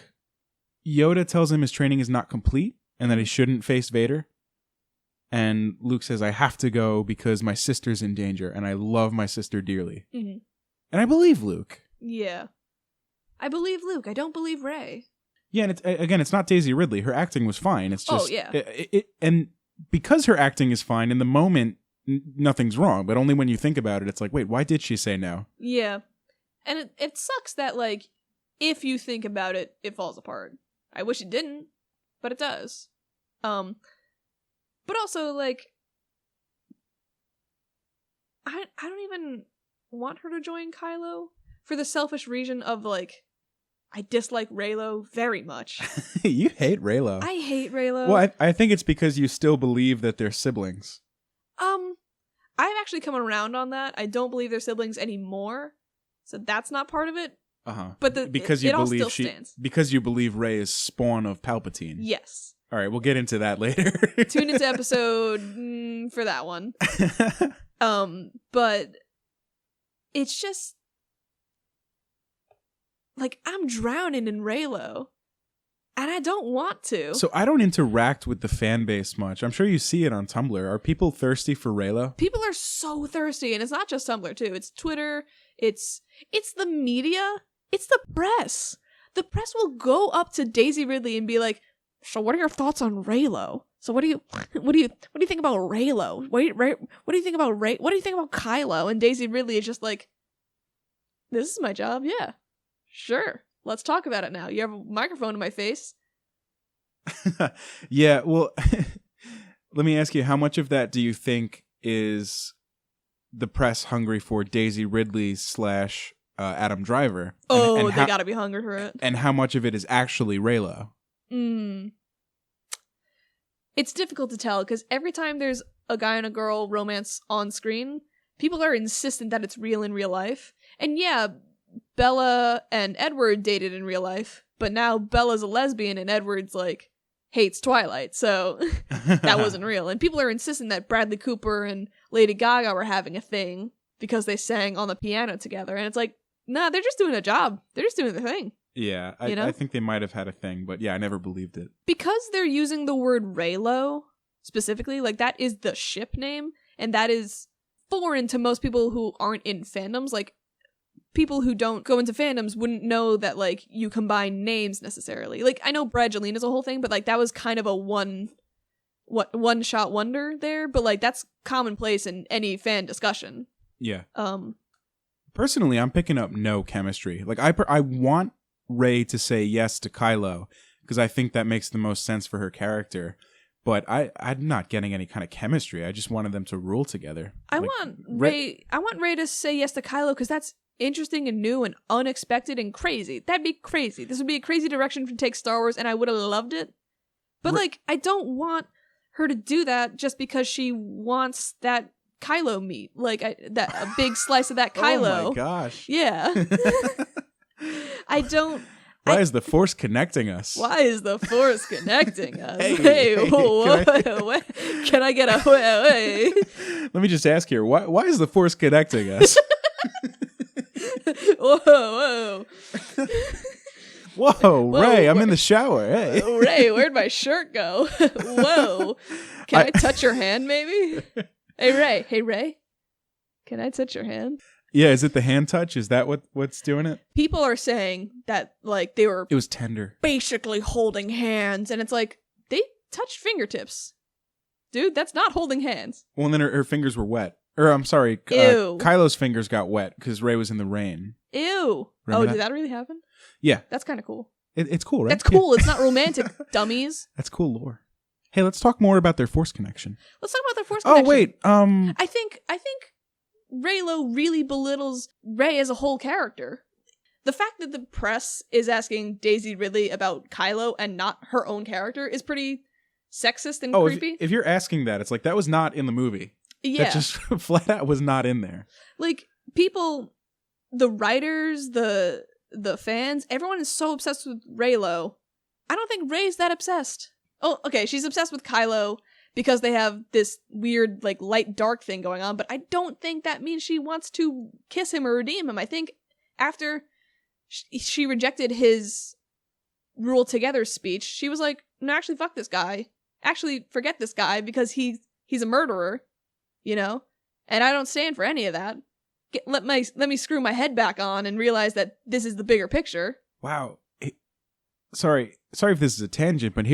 Yoda tells him his training is not complete and that he shouldn't face Vader. And Luke says, I have to go because my sister's in danger, and I love my sister dearly. Mm-hmm. And I believe Luke. Yeah. I believe Luke. I don't believe Rey. Yeah, and it's not Daisy Ridley. Her acting was fine. It's just... Oh, yeah. And because her acting is fine, in the moment, nothing's wrong. But only when you think about it, it's like, wait, why did she say no? Yeah. And it sucks that, like, if you think about it, it falls apart. I wish it didn't, but it does. But also, like, I don't even want her to join Kylo for the selfish reason of, like, I dislike Reylo very much. You hate Reylo. I hate Reylo. Well, I think it's because you still believe that they're siblings. I've actually come around on that. I don't believe they're siblings anymore, so that's not part of it. But it all still stands. Because you believe Rey is spawn of Palpatine. Yes. All right, we'll get into that later. Tune into episode for that one. But it's just like I'm drowning in Reylo, and I don't want to. So I don't interact with the fan base much. I'm sure you see it on Tumblr. Are people thirsty for Reylo? People are so thirsty, and it's not just Tumblr too. It's Twitter. It's the media. It's the press. The press will go up to Daisy Ridley and be like, "So what are your thoughts on Reylo? So what do you think about Reylo? What do you think about Rey? What do you think about Kylo?" And Daisy Ridley is just like, "This is my job. Yeah, sure. Let's talk about it now. You have a microphone in my face." Yeah. Well, let me ask you, how much of that do you think is the press hungry for Daisy Ridley / Adam Driver? And they gotta be hungry for it. And how much of it is actually Reylo? It's difficult to tell because every time there's a guy and a girl romance on screen, people are insistent that it's real in real life. And yeah, Bella and Edward dated in real life, but now Bella's a lesbian and Edward's like hates Twilight, so that wasn't real. And people are insisting that Bradley Cooper and Lady Gaga were having a thing because they sang on the piano together, and it's like, nah, they're just doing a job. They're just doing their thing. Yeah, I think they might have had a thing, but yeah, I never believed it. Because they're using the word Reylo specifically, like that is the ship name, and that is foreign to most people who aren't in fandoms. Like, people who don't go into fandoms wouldn't know that, like, you combine names necessarily. Like, I know Brangelina is a whole thing, but, like, that was kind of a one-shot wonder there, but, like, that's commonplace in any fan discussion. Yeah. Personally, I'm picking up no chemistry. Like, I want Rey to say yes to Kylo, because I think that makes the most sense for her character. But I'm not getting any kind of chemistry. I just wanted them to rule together. I want Rey to say yes to Kylo because that's interesting and new and unexpected and crazy. That'd be crazy. This would be a crazy direction to take Star Wars, and I would have loved it. But like, I don't want her to do that just because she wants that Kylo meat, like a big slice of that Kylo. Oh my gosh! Yeah, I don't. Why is the Force connecting us? Why is the Force connecting us? Hey, can I get a way? Let me just ask here. Why is the Force connecting us? Whoa. Whoa, Rey, I'm in the shower. Hey. Rey, where'd my shirt go? Whoa. Can I touch your hand, maybe? Hey, Rey. Can I touch your hand? Yeah, is it the hand touch? Is that what's doing it? People are saying that, like, it was tender. Basically holding hands, and it's like, they touched fingertips. Dude, that's not holding hands. Well, and then her fingers were wet. Or, I'm sorry, Ew. Kylo's fingers got wet because Rey was in the rain. Ew. Remember did that really happen? Yeah. That's kind of cool. It's cool, right? That's cool. Yeah. It's not romantic, dummies. That's cool lore. Hey, let's talk more about their Force connection. Let's talk about their Force connection. Oh, wait. I think Reylo really belittles Rey as a whole character. The fact that the press is asking Daisy Ridley about Kylo and not her own character is pretty sexist and creepy. If you're asking that, it's like, that was not in the movie. Yeah. That just flat out was not in there. Like, people, the writers, the fans, everyone is so obsessed with Reylo. I don't think Rey's that obsessed. Oh, okay, she's obsessed with Kylo because they have this weird, like, light-dark thing going on, but I don't think that means she wants to kiss him or redeem him. I think after she rejected his rule together speech, she was like, no, actually, fuck this guy. Actually, forget this guy because he's He's a murderer, you know? And I don't stand for any of that. Let me screw my head back on and realize that this is the bigger picture. Wow. Sorry if this is a tangent, but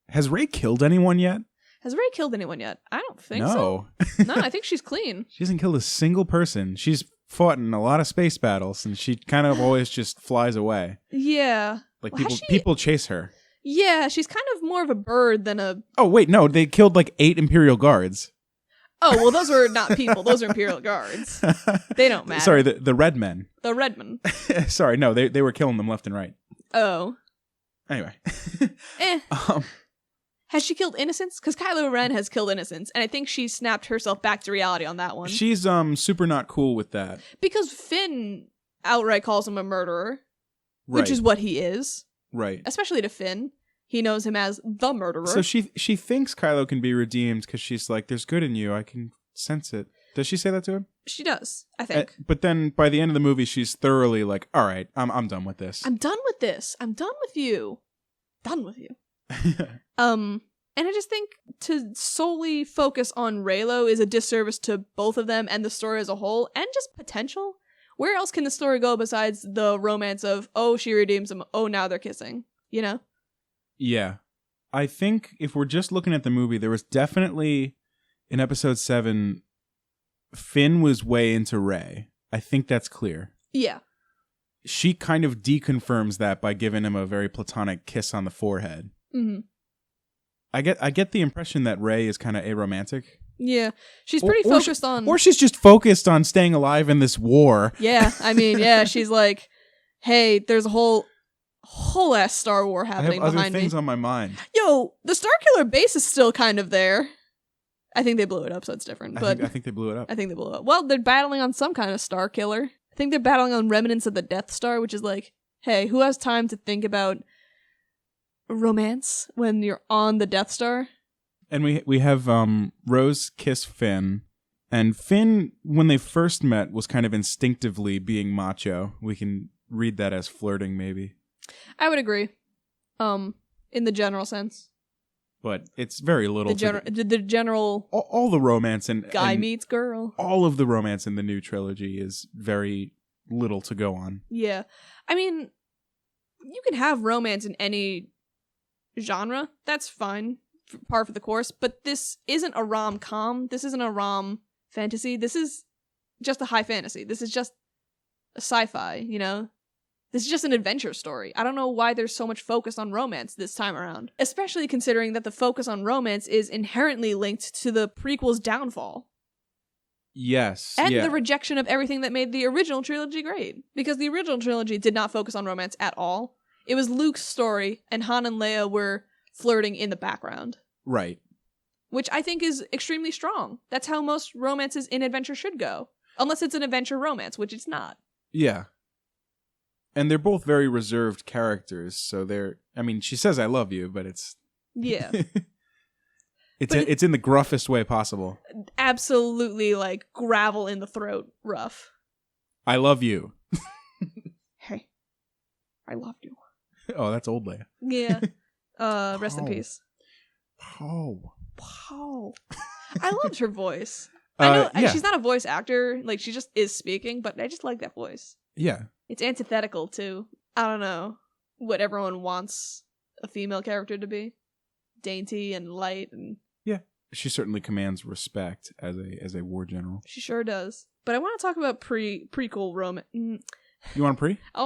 has Rey killed anyone yet? Has Rey killed anyone yet? I don't think so. No, I think she's clean. She hasn't killed a single person. She's fought in a lot of space battles, and she kind of always just flies away. Yeah. Like people chase her. Yeah, she's kind of more of a bird than a... Oh, wait, no, they killed like 8 Imperial guards. Oh, well, those were not people. Those are Imperial guards. They don't matter. Sorry, the red men. The red men. Sorry, no, they were killing them left and right. Oh. Anyway. Has she killed innocents? Because Kylo Ren has killed innocents, and I think she snapped herself back to reality on that one. She's super not cool with that. Because Finn outright calls him a murderer, right. Which is what he is. Right. Especially to Finn. He knows him as the murderer. So she thinks Kylo can be redeemed because she's like, there's good in you. I can sense it. Does she say that to him? She does, I think. But then by the end of the movie, she's thoroughly like, all right, I'm done with this. I'm done with this. I'm done with you. Done with you. And I just think to solely focus on Reylo is a disservice to both of them and the story as a whole, and just potential. Where else can the story go besides the romance of, oh, she redeems him, oh, now they're kissing, you know? Yeah. I think if we're just looking at the movie, there was definitely, in episode 7, Finn was way into Rey. I think that's clear. Yeah. She kind of deconfirms that by giving him a very platonic kiss on the forehead. Mm-hmm. I get the impression that Rey is kind of aromantic. Yeah. She's pretty focused on... Or she's just focused on staying alive in this war. Yeah, I mean, yeah, she's like, hey, there's a whole ass Star War happening I have behind other things me. on my mind. Yo, the Starkiller base is still kind of there. I think they blew it up, so it's different. But I think they blew it up. I think they blew it up. Well, they're battling on some kind of Star Killer. I think they're battling on remnants of the Death Star, which is like, hey, who has time to think about romance when you're on the Death Star? And we have Rose kiss Finn, and Finn, when they first met, was kind of instinctively being macho. We can read that as flirting, maybe. I would agree. In the general sense. But it's very little. The general all the romance and guy meets girl. All of the romance in the new trilogy is very little to go on. Yeah. I mean, you can have romance in any genre. That's fine. Par for the course. But this isn't a rom-com. This isn't a rom fantasy. This is just a high fantasy. This is just a sci-fi, you know? This is just an adventure story. I don't know why there's so much focus on romance this time around. Especially considering that the focus on romance is inherently linked to the prequel's downfall. Yes. And the rejection of everything that made the original trilogy great. Because the original trilogy did not focus on romance at all. It was Luke's story, and Han and Leia were flirting in the background. Right. Which I think is extremely strong. That's how most romances in adventure should go. Unless it's an adventure romance, which it's not. Yeah. And they're both very reserved characters, so she says I love you, but it's... Yeah. It's in the gruffest way possible. Absolutely, like, gravel in the throat rough. I love you. Hey. I love you. Oh, that's old Leia. Yeah. Rest in peace. Oh. I loved her voice. I know she's not a voice actor, like she just is speaking, but I just like that voice. Yeah. It's antithetical to, I don't know, what everyone wants a female character to be. Dainty and light and... Yeah. She certainly commands respect as a war general. She sure does. But I want to talk about prequel romance. You want a pre? I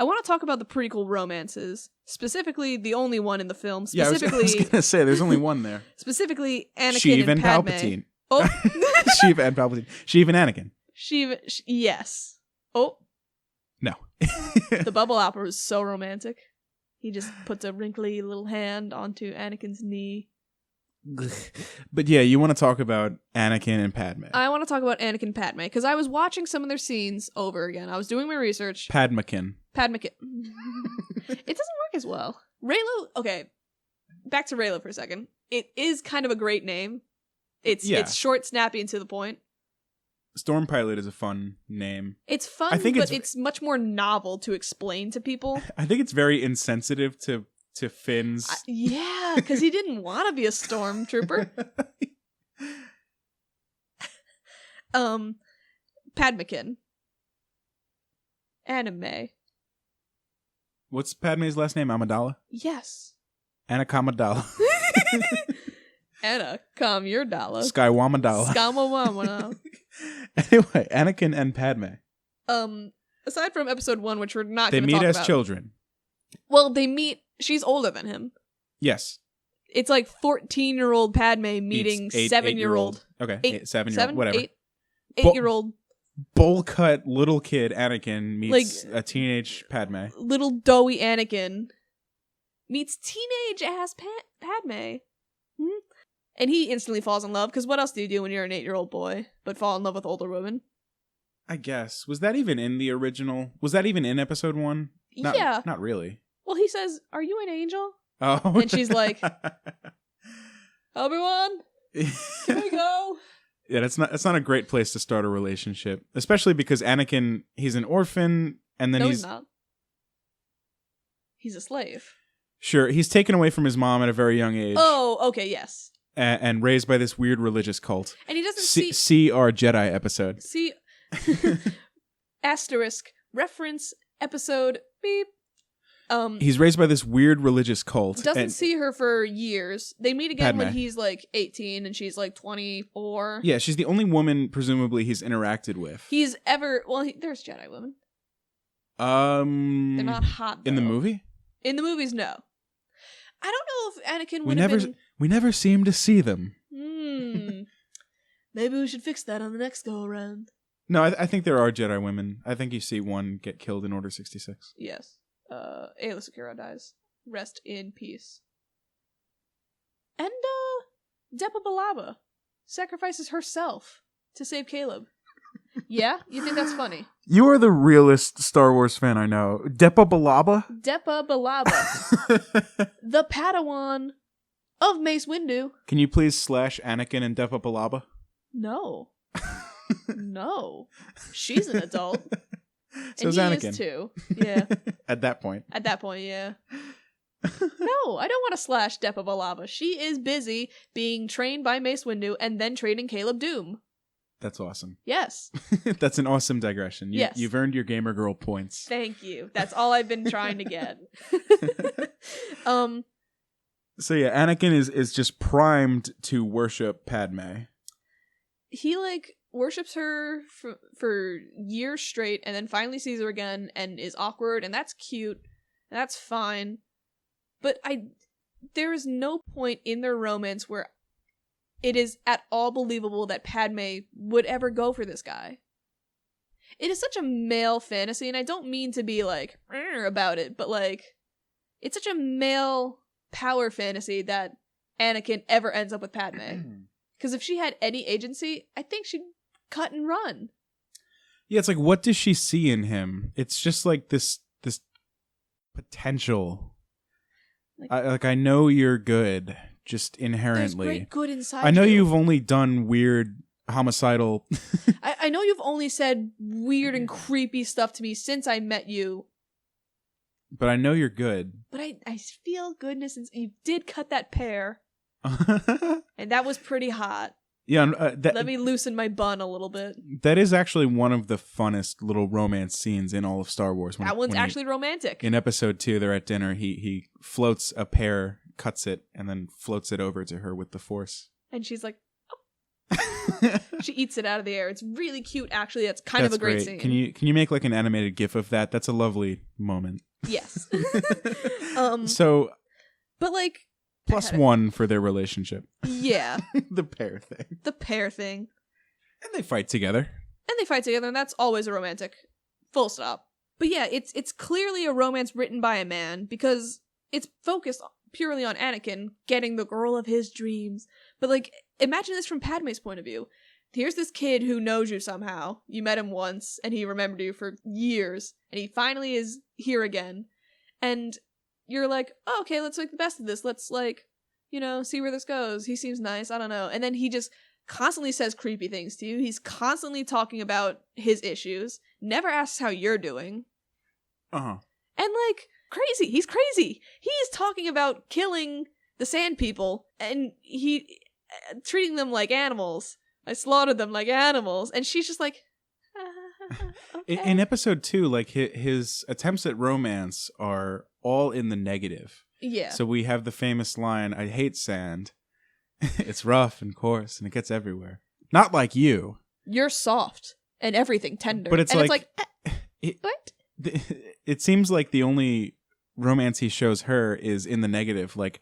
want to talk about the prequel romances. Specifically, the only one in the film. Specifically, I was going to say, there's only one there. Specifically, Anakin Sheev and Padme. Palpatine. Oh. Sheev and Palpatine. Sheev and Anakin. Yes. Oh. No. The bubble opera is so romantic. He just puts a wrinkly little hand onto Anakin's knee. But yeah, you want to talk about Anakin and Padme. I want to talk about Anakin and Padme, because I was watching some of their scenes over again. I was doing my research. Padmekin. It doesn't work as well. Reylo, okay, back to Reylo for a second. It is kind of a great name. It's short, snappy, and to the point. Storm Pilot is a fun name. It's fun, but it's much more novel to explain to people. I think it's very insensitive to to Finn's. Yeah, because he didn't want to be a stormtrooper. Padmekin. Anime. What's Padme's last name? Amidala? Yes. Anakamidala. Anna, calm your dollar. Skywamadala. Skamawamana. Anyway, Anakin and Padme. Aside from episode 1, which we're not They going to talk meet about. as children. Well, they meet. She's older than him. Yes. It's like 14-year-old Padme meeting 7-year-old. Okay, 7-year-old, 7, whatever. 8-year-old. Bowl cut little kid Anakin meets Like, a teenage Padme. Little doughy Anakin meets teenage ass Padme. And he instantly falls in love, because what else do you do when you're an 8-year-old boy but fall in love with older women? I guess. Was that even in the original? Was that even in episode 1? Yeah. Not really. Well, he says, "Are you an angel?" Oh. And she's like, "Obi-Wan, can we go?" Yeah, that's not a great place to start a relationship, especially because Anakin, he's an orphan, and then he's not. He's a slave. Sure, he's taken away from his mom at a very young age. Oh, okay, yes. And raised by this weird religious cult. And he doesn't see our Jedi episode. See, asterisk, reference, episode, beep. He's raised by this weird religious cult. Doesn't see her for years. They meet again Padme. when he's like 18 and she's like 24. Yeah, she's the only woman, presumably, he's interacted with. There's Jedi women. They're not hot, though. In the movie? In the movies, no. I don't know if Anakin would have been... We never seem to see them. Maybe we should fix that on the next go-around. No, I think there are Jedi women. I think you see one get killed in Order 66. Yes. Aayla Secura dies. Rest in peace. And, Depa Billaba sacrifices herself to save Caleb. Yeah? You think that's funny? You are the realest Star Wars fan I know. Depa Billaba? Depa Billaba. The Padawan of Mace Windu. Can you please slash Anakin and Depa Billaba? No. No. She's an adult. So is and he Anakin. is too. Yeah. At that point. At that point, yeah. No, I don't want to slash Depa Billaba. She is busy being trained by Mace Windu and then training Caleb Doom. That's awesome. Yes. That's an awesome digression. Yes. You've earned your gamer girl points. Thank you. That's all I've been trying to get. So yeah, Anakin is just primed to worship Padme. He worships her for years straight and then finally sees her again and is awkward, and that's cute. And that's fine. But there is no point in their romance where it is at all believable that Padme would ever go for this guy. It is such a male fantasy, and I don't mean to be like about it, but it's such a male power fantasy that Anakin ever ends up with Padme. Because if she had any agency, I think she'd cut and run. Yeah, it's like, what does she see in him? It's just like this potential. I know you're good, just inherently. There's great good inside I know you. you've only done weird, homicidal... I know you've only said weird and creepy stuff to me since I met you. But I know you're good. But I feel goodness, and you did cut that pear. And that was pretty hot. Yeah, let me loosen my bun a little bit. That is actually one of the funnest little romance scenes in all of Star Wars. That one's actually romantic. In episode 2, they're at dinner. He floats a pear, cuts it, and then floats it over to her with the Force. And she's like, oh. She eats it out of the air. It's really cute, actually. That's kind of a great scene. Can you make like an animated GIF of that? That's a lovely moment. Yes. So, but +1 for their relationship. Yeah. The pear thing. The pear thing. And they fight together. And that's always a romantic. Full stop. But yeah, it's clearly a romance written by a man because it's focused purely on Anakin getting the girl of his dreams. But imagine this from Padme's point of view. Here's this kid who knows you somehow. You met him once, and he remembered you for years, and he finally is here again. And you're like, oh, okay, let's make the best of this. Let's, see where this goes. He seems nice. I don't know. And then he just constantly says creepy things to you. He's constantly talking about his issues. Never asks how you're doing. Uh-huh. And, crazy. He's crazy. He is talking about killing the sand people and he treating them like animals. I slaughtered them like animals. And she's just like, okay. In episode 2, like his attempts at romance are all in the negative. Yeah. So we have the famous line, "I hate sand. It's rough and coarse and it gets everywhere. Not like you. You're soft and everything tender." But it's and like, what? It seems like the only romance he shows her is in the negative. Like,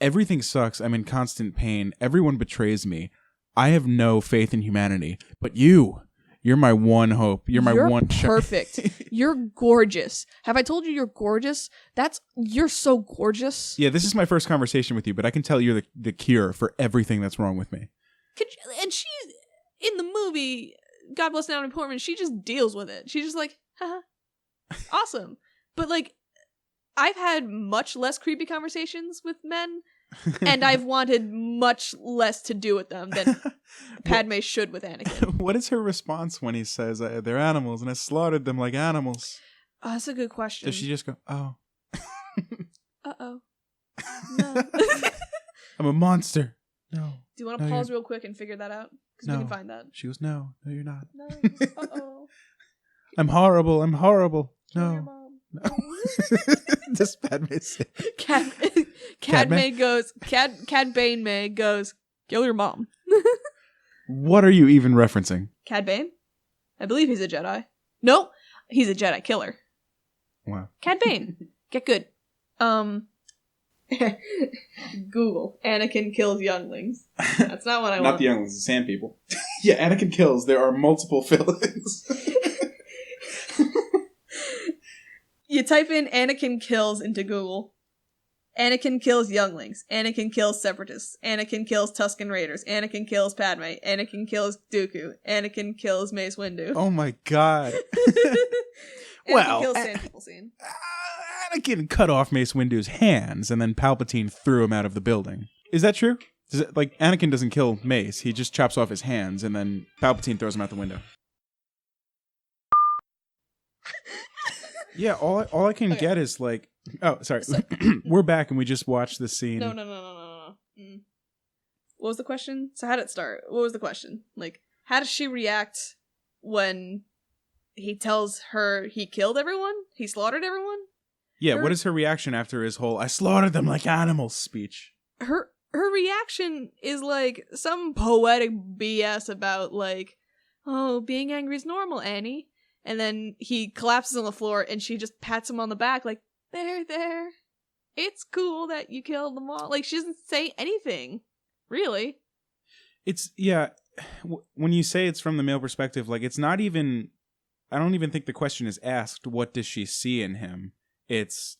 everything sucks. I'm in constant pain. Everyone betrays me. I have no faith in humanity. But you're my one hope. You're my one perfect. You're gorgeous. Have I told you you're gorgeous? You're so gorgeous. Yeah, this is my first conversation with you, but I can tell you're the cure for everything that's wrong with me. And she's in the movie, God Bless Natalie Portman, she just deals with it. She's just like, haha, awesome. But like, I've had much less creepy conversations with men, and I've wanted much less to do with them than Padme should with Anakin. What is her response when he says, "They're animals, and I slaughtered them like animals"? Oh, that's a good question. Does she just go, "Oh"? Uh-oh. No. I'm a monster. No. Do you want to pause real quick and figure that out? Because we can find that. She goes, no, you're not. No. Uh-oh. I'm horrible. Kill No. your mom. No. This Padme said. Cad Bane May goes, kill your mom. What are you even referencing? Cad Bane? I believe he's a Jedi. No, he's a Jedi killer. Wow. Cad Bane. Get good. Google. Anakin kills younglings. That's not what I want. Not the younglings, the sand people. Yeah, Anakin kills. There are multiple fillings. You type in Anakin kills into Google. Anakin kills younglings. Anakin kills separatists. Anakin kills Tusken Raiders. Anakin kills Padme. Anakin kills Dooku. Anakin kills Mace Windu. Oh my god. Anakin kills sand people scene. Anakin cut off Mace Windu's hands, and then Palpatine threw him out of the building. Is that true? Anakin doesn't kill Mace. He just chops off his hands, and then Palpatine throws him out the window. Yeah, all I can get is like... Oh, sorry. We're back, and we just watched the scene. No. What was the question? So how did it start? What was the question? Like, how does she react when he tells her he killed everyone? He slaughtered everyone? Yeah, what is her reaction after his whole "I slaughtered them like animals" speech? Her reaction is like some poetic BS about like, oh, being angry is normal, Annie. And then he collapses on the floor and she just pats him on the back like, there. It's cool that you killed them all. Like, she doesn't say anything. Really. It's, yeah, when you say it's from the male perspective, like, it's not even, I don't even think the question is asked, what does she see in him? It's,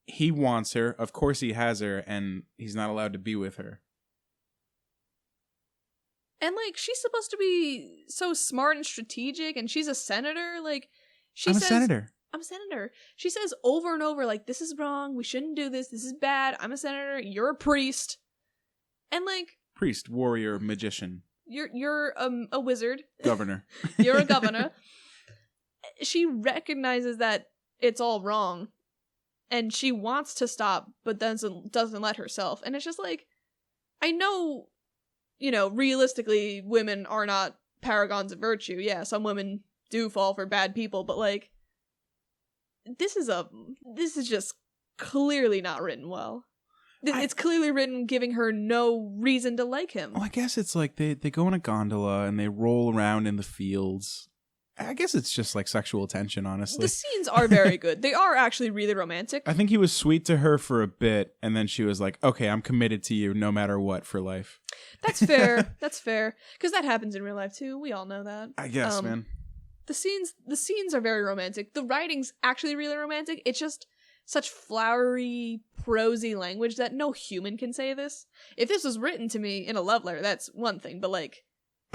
he wants her, of course he has her, and he's not allowed to be with her. And, like, she's supposed to be so smart and strategic, and she's a senator. Like, I'm a senator. I'm a senator. She says over and over, like, this is wrong, we shouldn't do this, this is bad, I'm a senator, you're a priest. And, like... Priest, warrior, magician. You're a wizard. Governor. You're a governor. She recognizes that it's all wrong, and she wants to stop, but doesn't let herself. And it's just like, I know... You know, realistically, women are not paragons of virtue. Yeah, some women do fall for bad people, but like, this is just clearly not written well. It's clearly written giving her no reason to like him. Well, I guess it's like they go in a gondola and they roll around in the fields. I guess it's just like sexual tension, honestly. The scenes are very good. They are actually really romantic. I think he was sweet to her for a bit, and then she was like, okay, I'm committed to you no matter what for life. That's fair. That's fair. Because that happens in real life too. We all know that. I guess, man. The scenes are very romantic. The writing's actually really romantic. It's just such flowery, prosy language that no human can say this. If this was written to me in a love letter, that's one thing, but like,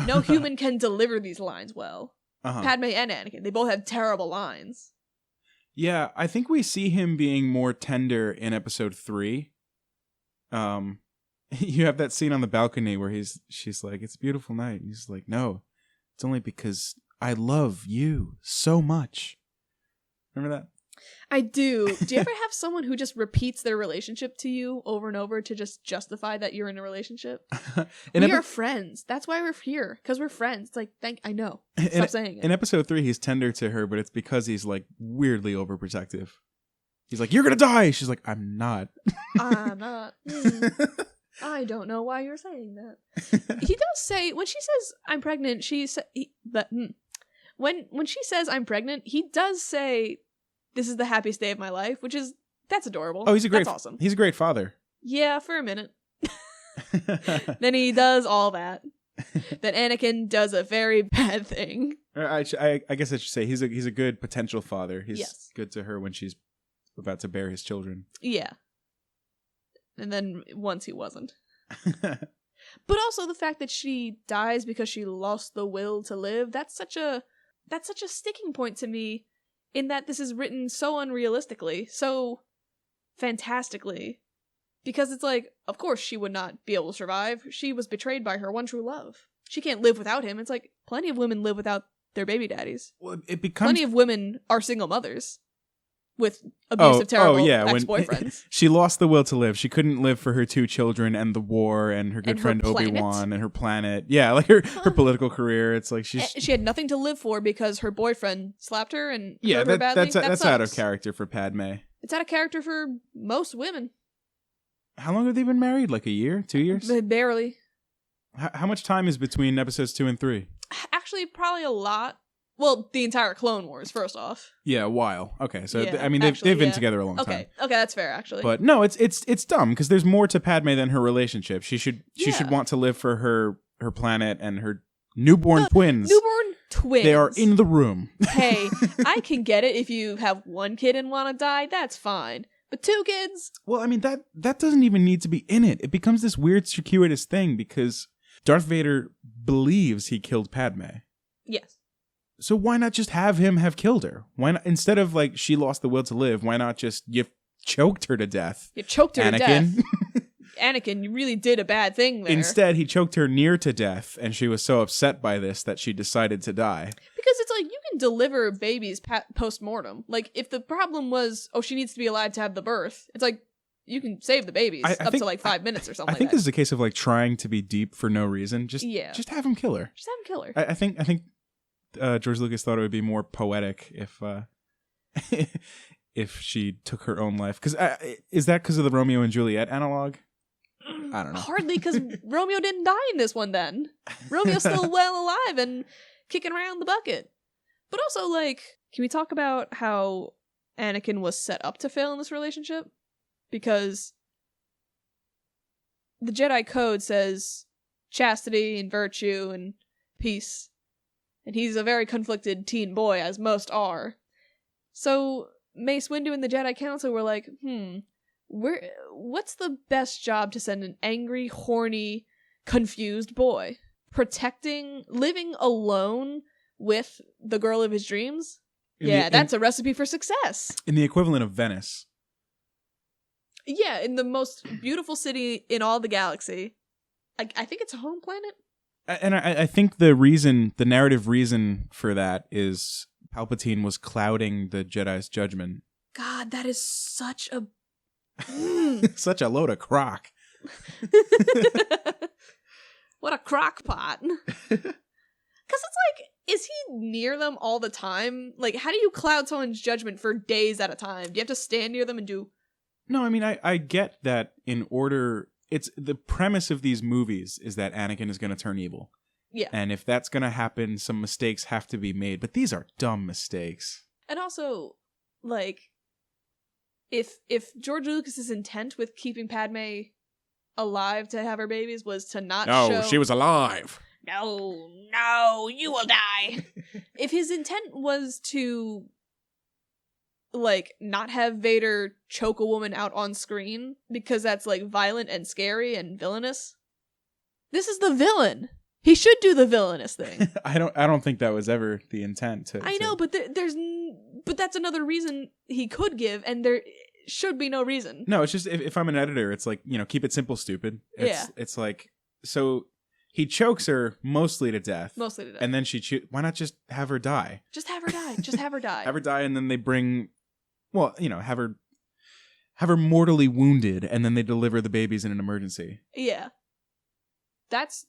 no human can deliver these lines well. Uh-huh. Padme and Anakin, they both have terrible lines. Yeah, I think we see him being more tender in episode 3. You have that scene on the balcony where she's like, it's a beautiful night. And he's like, no, it's only because I love you so much. Remember that? I do. Do you ever have someone who just repeats their relationship to you over and over to just justify that you're in a relationship? We are friends. That's why we're here. Because we're friends. It's like, I know. Stop saying it. In episode 3, he's tender to her, but it's because he's like weirdly overprotective. He's like, you're going to die. She's like, I'm not. I'm not. I don't know why you're saying that. He does say, when she says I'm pregnant, when she says I'm pregnant, he does say, this is the happiest day of my life, that's adorable. Oh, that's awesome. He's a great father. Yeah, for a minute. Then he does all that. Then Anakin does a very bad thing. I guess I should say he's a good potential father. He's good to her when she's about to bear his children. Yeah. And then once he wasn't. But also the fact that she dies because she lost the will to live, that's such a sticking point to me, in that this is written so unrealistically, so fantastically. Because it's like, of course she would not be able to survive. She was betrayed by her one true love. She can't live without him. It's like, plenty of women live without their baby daddies. Well, it becomes... Plenty of women are single mothers with abusive, terrible ex-boyfriends. She lost the will to live. She couldn't live for her 2 children and the war and her good friend Obi-Wan and her planet. Yeah, like her political career. It's like she had nothing to live for because her boyfriend slapped her and hurt her badly. That's out of character for Padme. It's out of character for most women. How long have they been married? Like a year? 2 years? Barely. How much time is between episodes 2 and 3? Actually, probably a lot. Well, the entire Clone Wars, first off. Yeah, a while. Okay, so yeah, they've been together a long time. Okay, that's fair, actually. But no, it's dumb because there's more to Padme than her relationship. She should want to live for her planet and her newborn twins. Newborn twins. They are in the room. Hey, I can get it if you have one kid and want to die. That's fine. But 2 kids? Well, I mean that doesn't even need to be in it. It becomes this weird circuitous thing because Darth Vader believes he killed Padme. Yes. So why not just have him have killed her? Why not, instead of like she lost the will to live, why not just you choked her to death? You choked her Anakin. to death. Anakin, you really did a bad thing there. Instead, he choked her near to death, and she was so upset by this that she decided to die. Because it's like, you can deliver babies post-mortem. Like, if the problem was, she needs to be alive to have the birth, it's like, you can save the babies up to like 5 minutes or something. I think this is a case of like trying to be deep for no reason. Just have him kill her. Just have him kill her. I think George Lucas thought it would be more poetic if if she took her own life. Because is that because of the Romeo and Juliet analog? I don't know. Hardly, because Romeo didn't die in this one then. Romeo's still well alive and kicking around the bucket. But also, like, can we talk about how Anakin was set up to fail in this relationship? Because the Jedi Code says chastity and virtue and peace. And he's a very conflicted teen boy, as most are. So Mace Windu and the Jedi Council were like, what's the best job to send an angry, horny, confused boy? Living alone with the girl of his dreams? That's a recipe for success. In the equivalent of Venice. Yeah, in the most beautiful city in all the galaxy. I think it's a home planet. And I think the narrative reason for that is Palpatine was clouding the Jedi's judgment. God, that is such a... Such a load of crock. What a crock pot. Because it's like, is he near them all the time? Like, how do you cloud someone's judgment for days at a time? Do you have to stand near them and do... No, I mean, I get that in order... It's the premise of these movies is that Anakin is going to turn evil. Yeah. And if that's going to happen, some mistakes have to be made. But these are dumb mistakes. And also, like, if George Lucas's intent with keeping Padme alive to have her babies was to not show... No, she was alive. No, you will die. If his intent was to... like, not have Vader choke a woman out on screen because that's, like, violent and scary and villainous. This is the villain. He should do the villainous thing. I don't think that was ever the intent. I know, but but that's another reason he could give, and there should be no reason. No, it's just, if I'm an editor, it's like, keep it simple, stupid. It's like, so he chokes her mostly to death. And then why not just have her die? Just have her die. Just have her die. Have her die, and then they bring Well, have her mortally wounded, and then they deliver the babies in an emergency. Yeah. That's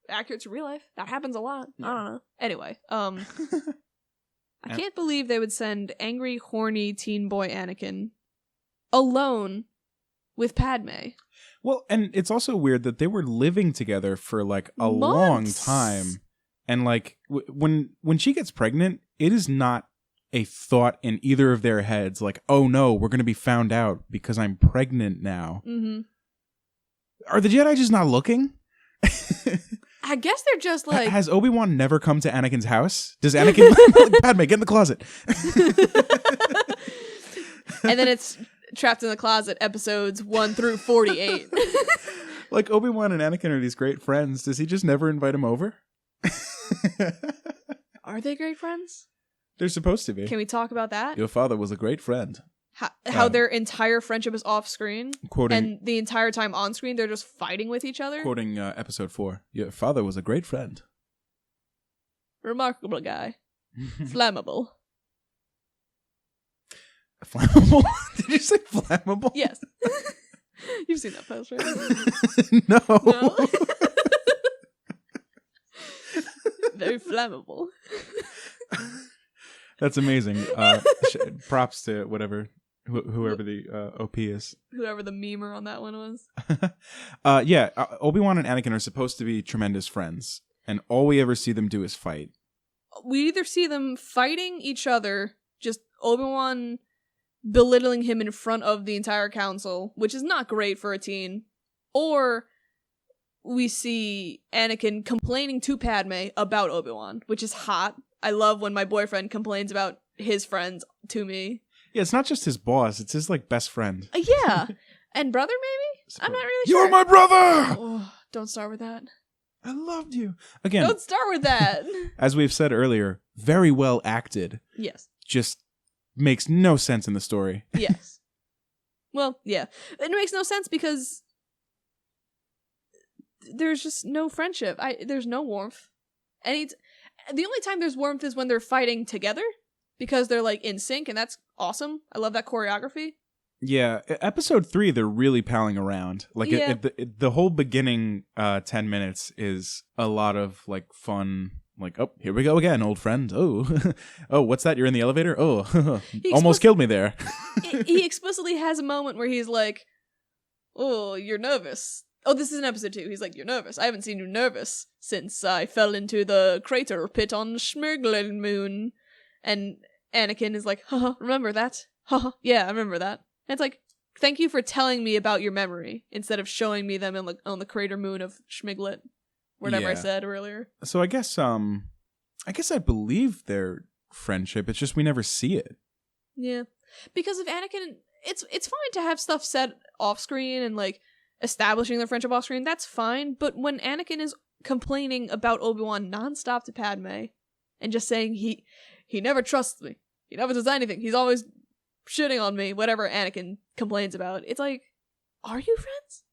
accurate to real life. That happens a lot. Yeah. I don't know. Anyway, I can't believe they would send angry, horny teen boy Anakin alone with Padme. Well, and it's also weird that they were living together for like a long Months. time, and like when she gets pregnant, it is not a thought in either of their heads like, oh no, we're going to be found out because I'm pregnant now. Mm-hmm. Are the Jedi just not looking? I guess they're just like... Has Obi-Wan never come to Anakin's house? Does Anakin... Padme, get in the closet. And then it's Trapped in the Closet, episodes 1 through 48. Like, Obi-Wan and Anakin are these great friends. Does he just never invite him over? Are they great friends? They're supposed to be. Can we talk about that? Your father was a great friend. How their entire friendship is off screen, Quoting, and the entire time on screen they're just fighting with each other. Quoting episode 4. Your father was a great friend. Remarkable guy. Flammable. Flammable? Did you say flammable? Yes. You've seen that post, right? No. Very flammable. That's amazing. Props to whoever the OP is. Whoever the memer on that one was. Obi-Wan and Anakin are supposed to be tremendous friends, and all we ever see them do is fight. We either see them fighting each other, just Obi-Wan belittling him in front of the entire council, which is not great for a teen, or we see Anakin complaining to Padme about Obi-Wan, which is hot. I love when my boyfriend complains about his friends to me. Yeah, it's not just his boss, it's his, like, best friend. Yeah. And brother, maybe? I'm not really sure. You're my brother! Oh, don't start with that. I loved you. Again, Don't start with that. as we've said earlier, very well acted. Yes. Just makes no sense in the story. Yes. Well, yeah. It makes no sense because there's just no friendship. There's no warmth. The only time there's warmth is when they're fighting together because they're like in sync, and that's awesome. I love that choreography. Yeah, episode 3, they're really palling around. Like, Yeah. the whole beginning 10 minutes is a lot of, like, fun. Like, oh, here we go again, old friend. Oh, oh, what's that? You're in the elevator? Oh, almost killed me there. He explicitly has a moment where he's like, oh, you're nervous. Oh, this is in episode 2. He's like, you're nervous. I haven't seen you nervous since I fell into the crater pit on Schmirglen Moon. And Anakin is like, haha, remember that? Haha, yeah, I remember that. And it's like, thank you for telling me about your memory instead of showing me them on the crater moon of Schmiglet. Whatever I said earlier. So I guess I believe their friendship. It's just we never see it. Yeah. Because of Anakin, it's fine to have stuff said off screen and like establishing their friendship off screen. That's fine. But when Anakin is complaining about Obi-Wan nonstop to Padme and just saying he never trusts me. He never does anything. He's always shitting on me. Whatever Anakin complains about. It's like, are you friends?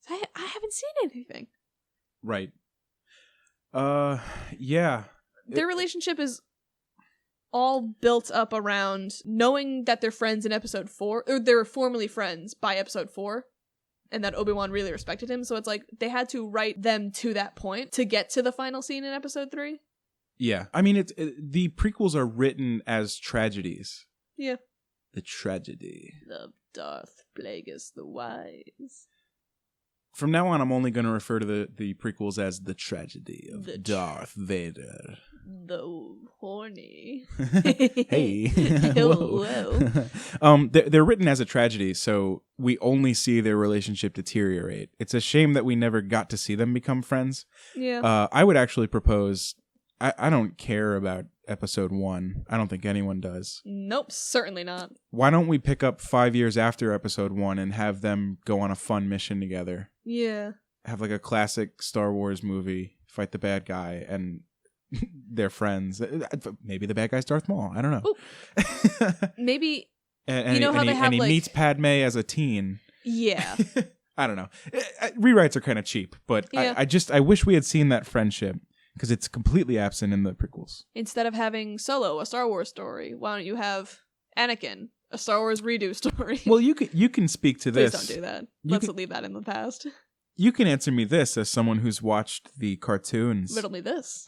I haven't seen anything. Right. Yeah. Their relationship is all built up around knowing that they're friends in episode 4, or they're formerly friends by episode 4, and that Obi-Wan really respected him, so it's like they had to write them to that point to get to the final scene in episode 3. Yeah. I mean, the prequels are written as tragedies. Yeah. The tragedy. The Darth Plagueis the Wise. From now on, I'm only going to refer to the prequels as the tragedy of Darth Vader. The horny. Hey. Whoa. They're written as a tragedy, so we only see their relationship deteriorate. It's a shame that we never got to see them become friends. Yeah. I would actually propose... I don't care about episode 1. I don't think anyone does. Nope, certainly not. Why don't we pick up 5 years after episode 1 and have them go on a fun mission together? Yeah. Have like a classic Star Wars movie, fight the bad guy, and they're friends. Maybe the bad guy's Darth Maul. I don't know. Maybe, and you know how they have he like... meets Padme as a teen. Yeah. I don't know. Rewrites are kind of cheap, but Yeah. I wish we had seen that friendship. Because it's completely absent in the prequels. Instead of having Solo, a Star Wars story, why don't you have Anakin, a Star Wars redo story. Well, you can speak to Please this. don't do that. You Let's can- leave that in the past. You can answer me this as someone who's watched the cartoons. Riddle me this.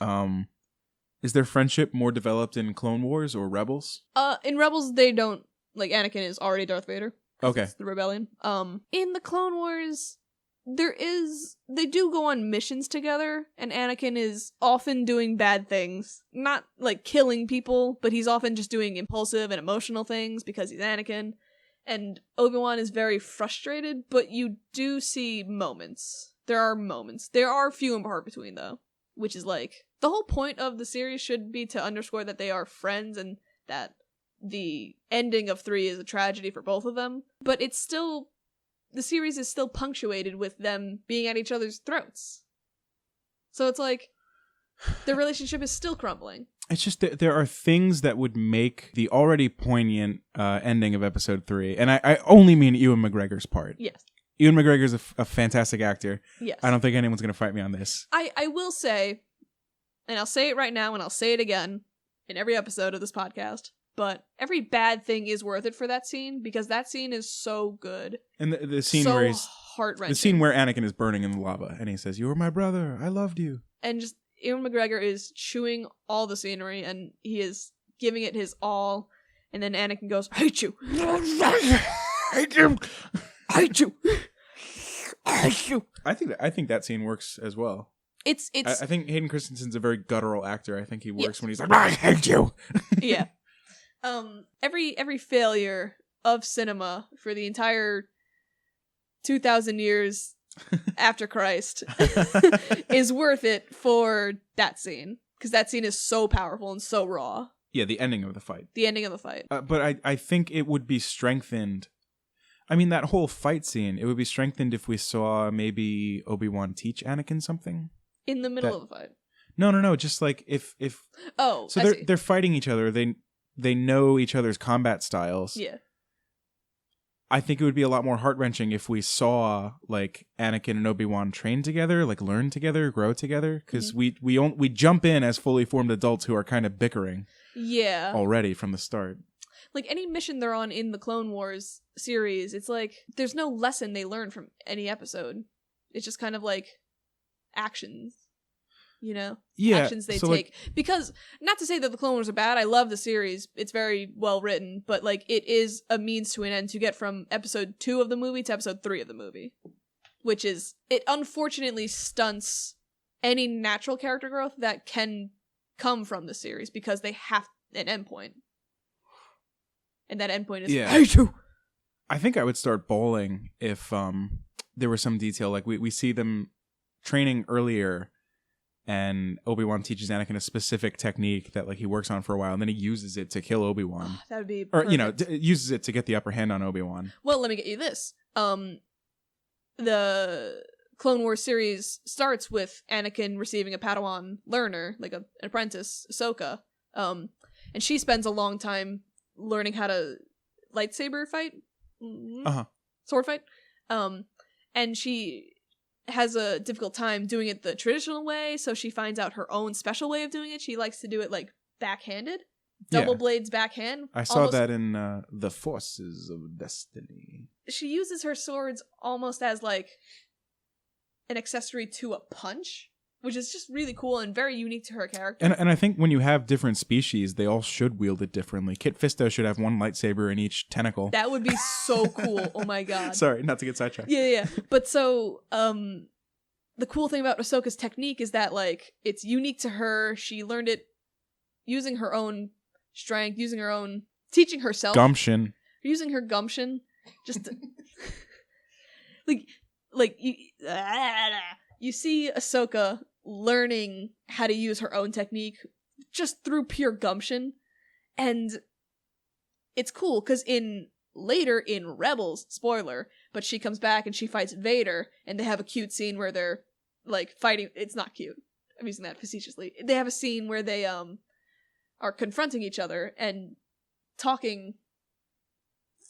Is their friendship more developed in Clone Wars or Rebels? In Rebels, they don't, like, Anakin is already Darth Vader. Okay. It's the rebellion. In the Clone Wars, they do go on missions together, and Anakin is often doing bad things. Not, like, killing people, but he's often just doing impulsive and emotional things because he's Anakin. And Obi-Wan is very frustrated, but you do see moments. There are moments. There are few and far between, though. Which is, like, the whole point of the series should be to underscore that they are friends and that the ending of 3 is a tragedy for both of them. But it's still... the series is still punctuated with them being at each other's throats. So it's like, their relationship is still crumbling. It's just that there are things that would make the already poignant ending of episode 3, and I only mean Ewan McGregor's part. Yes. Ewan McGregor's a fantastic actor. Yes. I don't think anyone's going to fight me on this. I will say, and I'll say it right now and I'll say it again in every episode of this podcast, but every bad thing is worth it for that scene because that scene is so good. And the scene so where he's... heart-wrenching. the scene where Anakin is burning in the lava, and he says, "You were my brother. I loved you." And just Ewan McGregor is chewing all the scenery, and he is giving it his all. And then Anakin goes, "I hate you, Hate you. hate you, hate you." I think that scene works as well. It's I think Hayden Christensen's a very guttural actor. I think he works Yes. when he's like, "I hate you." yeah. Every failure of cinema for the entire 2,000 years after Christ is worth it for that scene, because that scene is so powerful and so raw. Yeah, the ending of the fight. The ending of the fight. But I think it would be strengthened. I mean, that whole fight scene, it would be strengthened if we saw maybe Obi-Wan teach Anakin something. In the middle of the fight. No. Just like if Oh, so I see. they're fighting each other. They know each other's combat styles. Yeah. I think it would be a lot more heart-wrenching if we saw like Anakin and Obi-Wan train together, like learn together, grow together, because we jump in as fully formed adults who are kind of bickering. Yeah. Already from the start. Like any mission they're on in the Clone Wars series, it's like there's no lesson they learn from any episode. It's just kind of like actions. You know? Yeah. Actions they take. Like, because, not to say that the Clone Wars are bad, I love the series. It's very well written, but like it is a means to an end to get from episode 2 of the movie to episode 3 of the movie. Which is, it unfortunately stunts any natural character growth that can come from the series because they have an endpoint. And that endpoint is, yeah. hate you! I think I would start bowling if there was some detail. Like we see them training earlier, and Obi-Wan teaches Anakin a specific technique that like he works on for a while, and then he uses it to kill Obi-Wan. That would be perfect. Or, you know, uses it to get the upper hand on Obi-Wan. Well, let me get you this. The Clone Wars series starts with Anakin receiving a Padawan learner, like an apprentice, Ahsoka. And she spends a long time learning how to lightsaber fight. Sword fight. And she has a difficult time doing it the traditional way, so she finds out her own special way of doing it. She likes to do it like backhanded. Double blades backhand. I saw that in The Forces of Destiny. She uses her swords almost as like an accessory to a punch, which is just really cool and very unique to her character. And I think when you have different species, they all should wield it differently. Kit Fisto should have one lightsaber in each tentacle. That would be so cool. Oh my god. Sorry, not to get sidetracked. Yeah. But so, the cool thing about Ahsoka's technique is that, like, it's unique to her. She learned it using her own strength, using her own... teaching herself. Gumption. Using her gumption. Just to, you see Ahsoka learning how to use her own technique just through pure gumption, and it's cool because later in Rebels, spoiler, but she comes back and she fights Vader, and they have a cute scene where they're like fighting. It's not cute. I'm using that facetiously. They have a scene where they are confronting each other and talking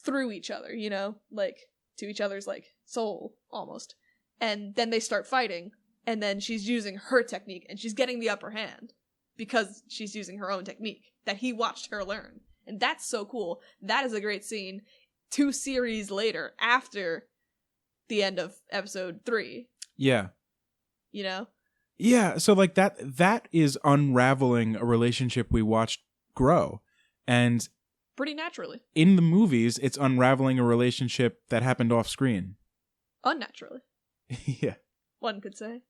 through each other, you know, like to each other's like soul almost. And then they start fighting, and then she's using her technique, and she's getting the upper hand because she's using her own technique that he watched her learn. And that's so cool. That is a great scene. 2 series later, after the end of episode 3. Yeah. You know? Yeah, so like that is unraveling a relationship we watched grow. And pretty naturally. In the movies, it's unraveling a relationship that happened off screen. Unnaturally. Yeah. One could say.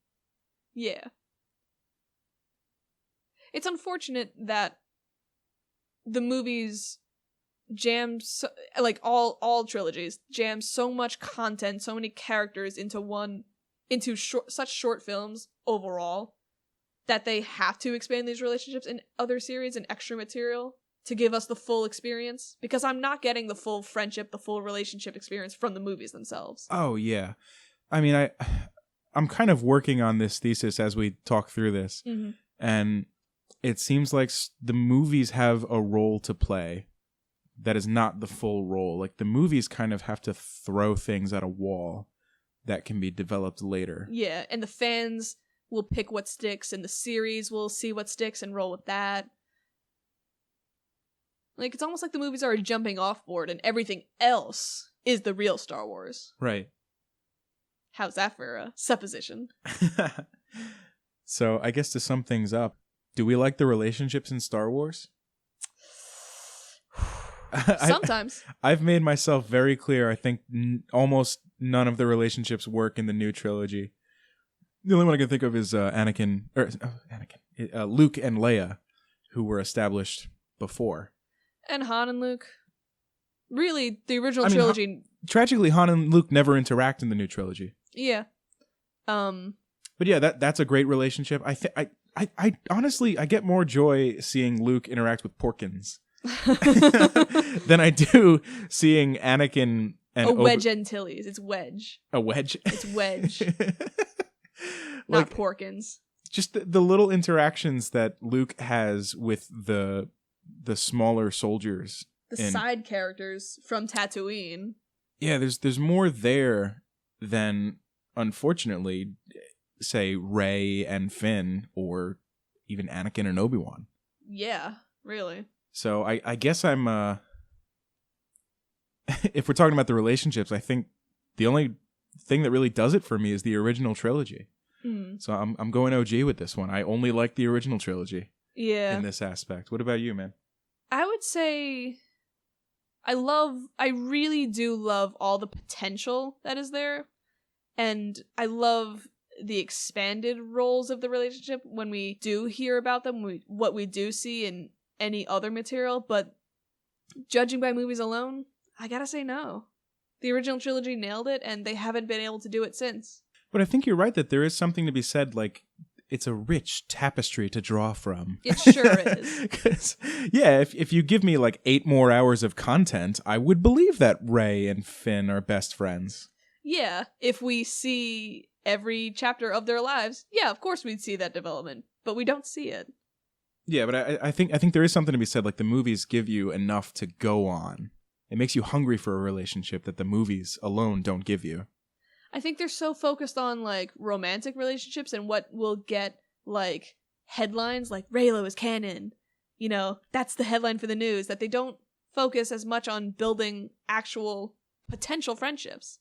Yeah. It's unfortunate that the movies jam, like all trilogies, jam so much content, so many characters into such short films overall, that they have to expand these relationships in other series and extra material to give us the full experience, because I'm not getting the full friendship, the full relationship experience from the movies themselves. Oh, yeah. I mean, I'm kind of working on this thesis as we talk through this, and it seems like the movies have a role to play that is not the full role. Like, the movies kind of have to throw things at a wall that can be developed later. Yeah, and the fans will pick what sticks, and the series will see what sticks and roll with that. Like, it's almost like the movies are a jumping off board, and everything else is the real Star Wars. Right. How's that for a supposition? So, I guess to sum things up, do we like the relationships in Star Wars? Sometimes. I've made myself very clear. I think almost none of the relationships work in the new trilogy. The only one I can think of is Luke and Leia, who were established before. And Han and Luke. Really, the original trilogy. Tragically, Han and Luke never interact in the new trilogy. Yeah. But yeah, that's a great relationship. I honestly, I get more joy seeing Luke interact with Porkins than I do seeing Anakin and Wedge Antilles. It's Wedge. A wedge? It's Wedge. Not Porkins. Just the little interactions that Luke has with the smaller soldiers. The side characters from Tatooine. Yeah, there's more there than, unfortunately, say, Rey and Finn, or even Anakin and Obi-Wan. Yeah, really. So I guess I'm if we're talking about the relationships, I think the only thing that really does it for me is the original trilogy. So I'm going OG with this one. I only like the original trilogy. Yeah. In this aspect. What about you, man? I would say I really do love all the potential that is there. And I love the expanded roles of the relationship when we do hear about them, what we do see in any other material. But judging by movies alone, I gotta say no. The original trilogy nailed it, and they haven't been able to do it since. But I think you're right that there is something to be said, like, it's a rich tapestry to draw from. It sure is. 'Cause, yeah, if you give me like 8 more hours of content, I would believe that Rey and Finn are best friends. Yeah, if we see every chapter of their lives, yeah, of course we'd see that development, but we don't see it. Yeah, but I think there is something to be said, like the movies give you enough to go on. It makes you hungry for a relationship that the movies alone don't give you. I think they're so focused on, like, romantic relationships and what will get, like, headlines, like, Reylo is canon. You know, that's the headline for the news, that they don't focus as much on building actual potential friendships.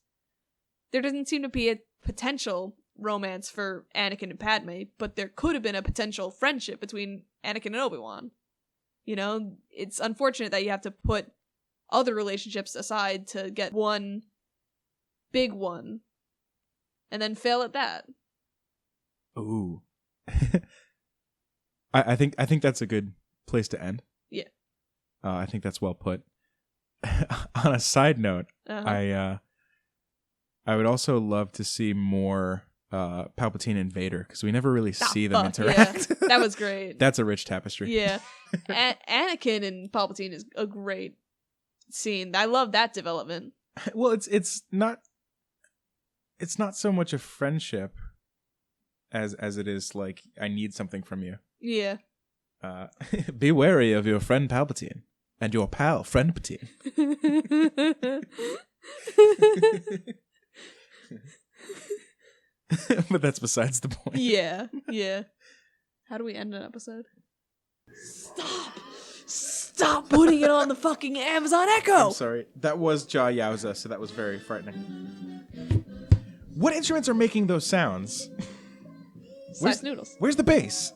There doesn't seem to be a potential romance for Anakin and Padme, but there could have been a potential friendship between Anakin and Obi-Wan. You know, it's unfortunate that you have to put other relationships aside to get one big one. And then fail at that. Ooh. I think that's a good place to end. Yeah. I think that's well put. On a side note, I would also love to see more Palpatine and Vader, because we never really see them interact. Yeah. That was great. That's a rich tapestry. Yeah. Anakin and Palpatine is a great scene. I love that development. Well, it's not so much a friendship as it is like, I need something from you. Yeah. Be wary of your friend Palpatine and your pal friend Patine. But that's besides the point. Yeah. How do we end an episode? Stop! Stop putting it on the fucking Amazon Echo! I'm sorry. That was Jaw Yowza, so that was very frightening. What instruments are making those sounds? Sliced noodles. Where's the bass?